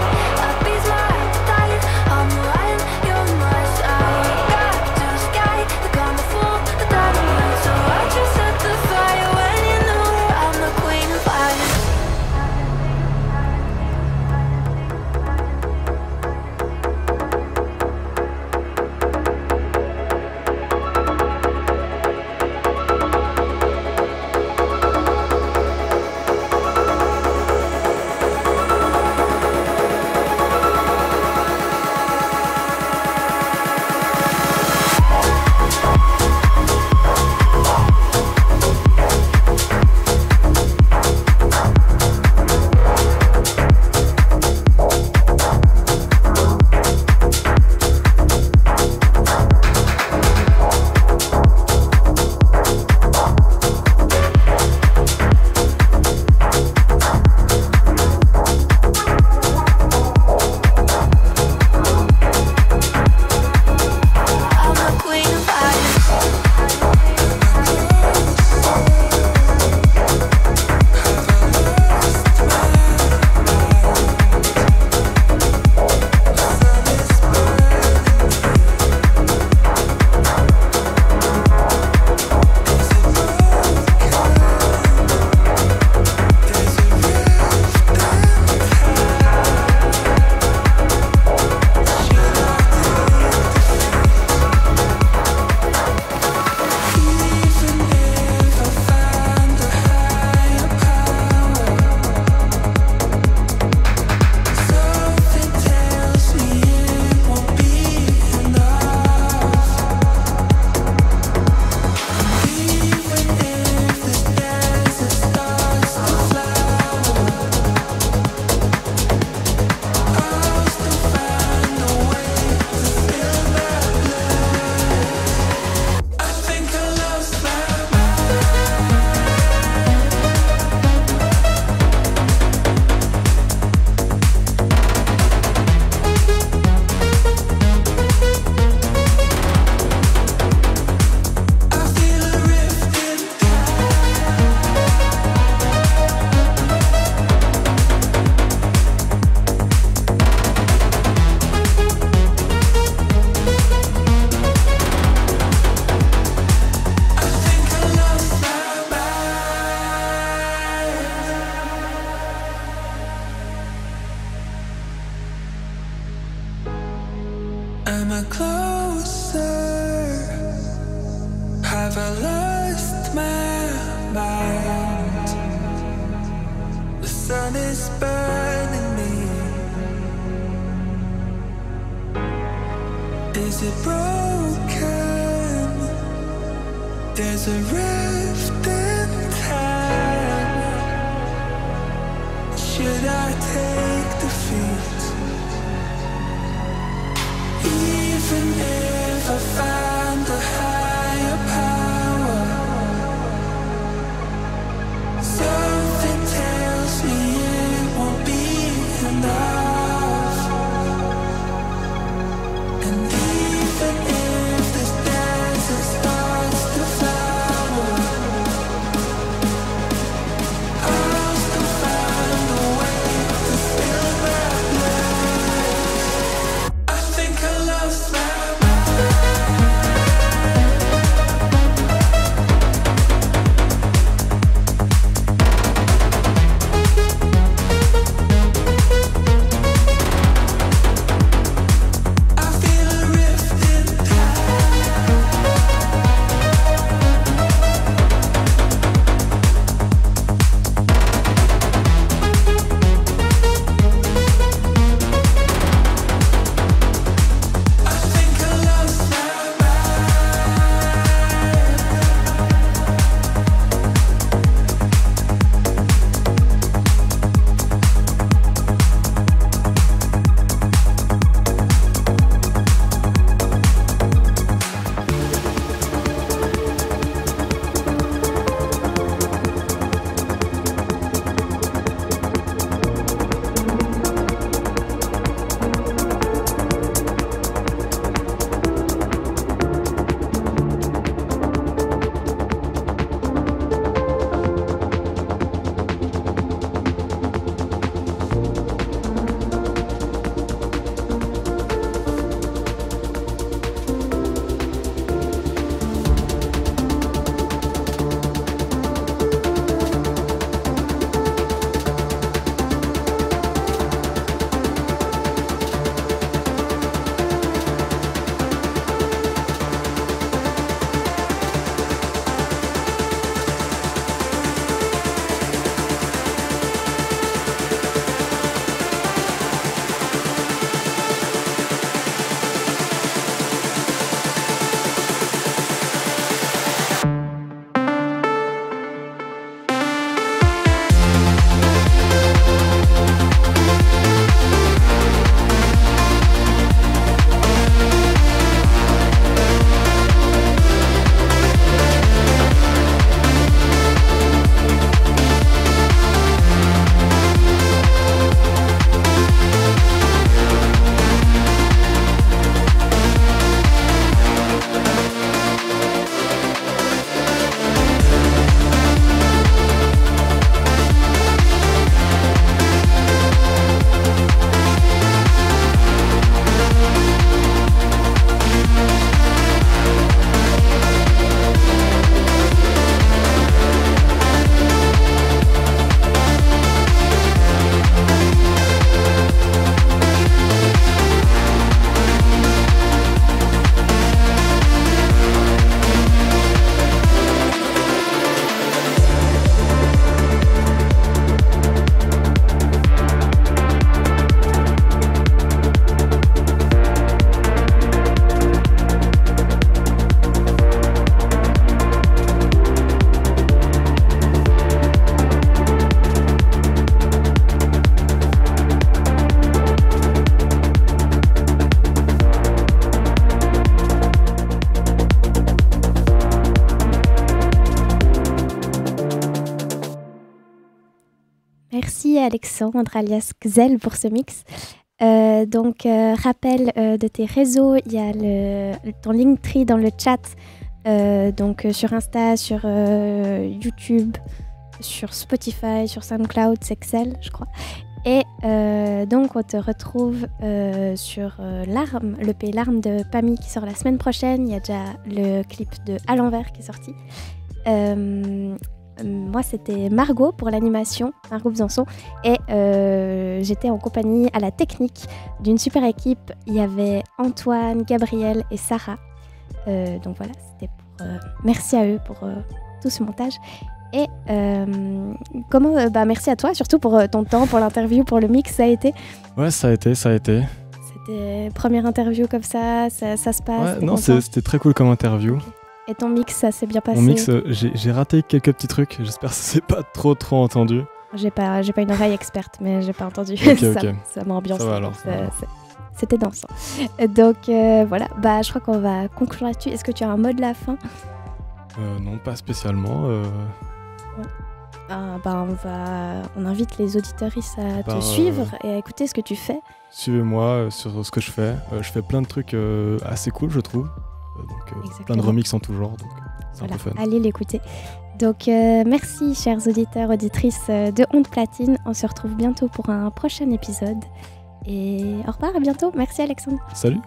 appease my appetite, I'm the lion, you're the mice. Now look up to the sky, the calm before the dynamite, so I just set the fire when you know that I'm the queen of ice. Am I closer? Have I lost my mind? The sun is burning me. Is it broken? There's a rift in time. Should I take defeat? Even if I find a higher power, something tells me it won't be enough. And even if this desert starts to flower, I'll still find a way to spill my blood. I think I lost my mind. Merci Alexandre alias Xel pour ce mix. Rappel de tes réseaux, il y a ton Linktree dans le chat, sur Insta, sur YouTube, sur Spotify, sur SoundCloud, c'est Xel, je crois. Et on te retrouve sur Larme, l'EP Larme de Pamy qui sort la semaine prochaine. Il y a déjà le clip de À l'envers qui est sorti. Moi, c'était Margot pour l'animation, Margot Besançon. Et j'étais en compagnie à la technique d'une super équipe. Il y avait Antoine, Gabriel et Sarah. Voilà, c'était pour... merci à eux pour tout ce montage. Et merci à toi, surtout pour ton temps, pour l'interview, pour le mix, ça a été. Ouais, ça a été. C'était première interview comme ça se passe. Ouais, non, c'était très cool comme interview. Okay. Et ton mix, ça s'est bien passé? Mon mix, j'ai raté quelques petits trucs, j'espère que ça s'est pas trop entendu. J'ai pas une oreille experte, mais j'ai pas entendu. Okay. Ça m'ambiance. Ça va alors. C'était dansant. Voilà, je crois qu'on va conclure là-dessus. Est-ce que tu as un mot de la fin? Non, pas spécialement. On invite les auditeuristes à te suivre et à écouter ce que tu fais. Suivez-moi sur ce que je fais. Je fais plein de trucs assez cool, je trouve. Plein de remixes en tout genre, donc c'est un peu fun. Allez l'écouter. Merci chers auditeurs, auditrices de Onde Platine. On se retrouve bientôt pour un prochain épisode. Et au revoir, à bientôt. Merci Alexandre. Salut.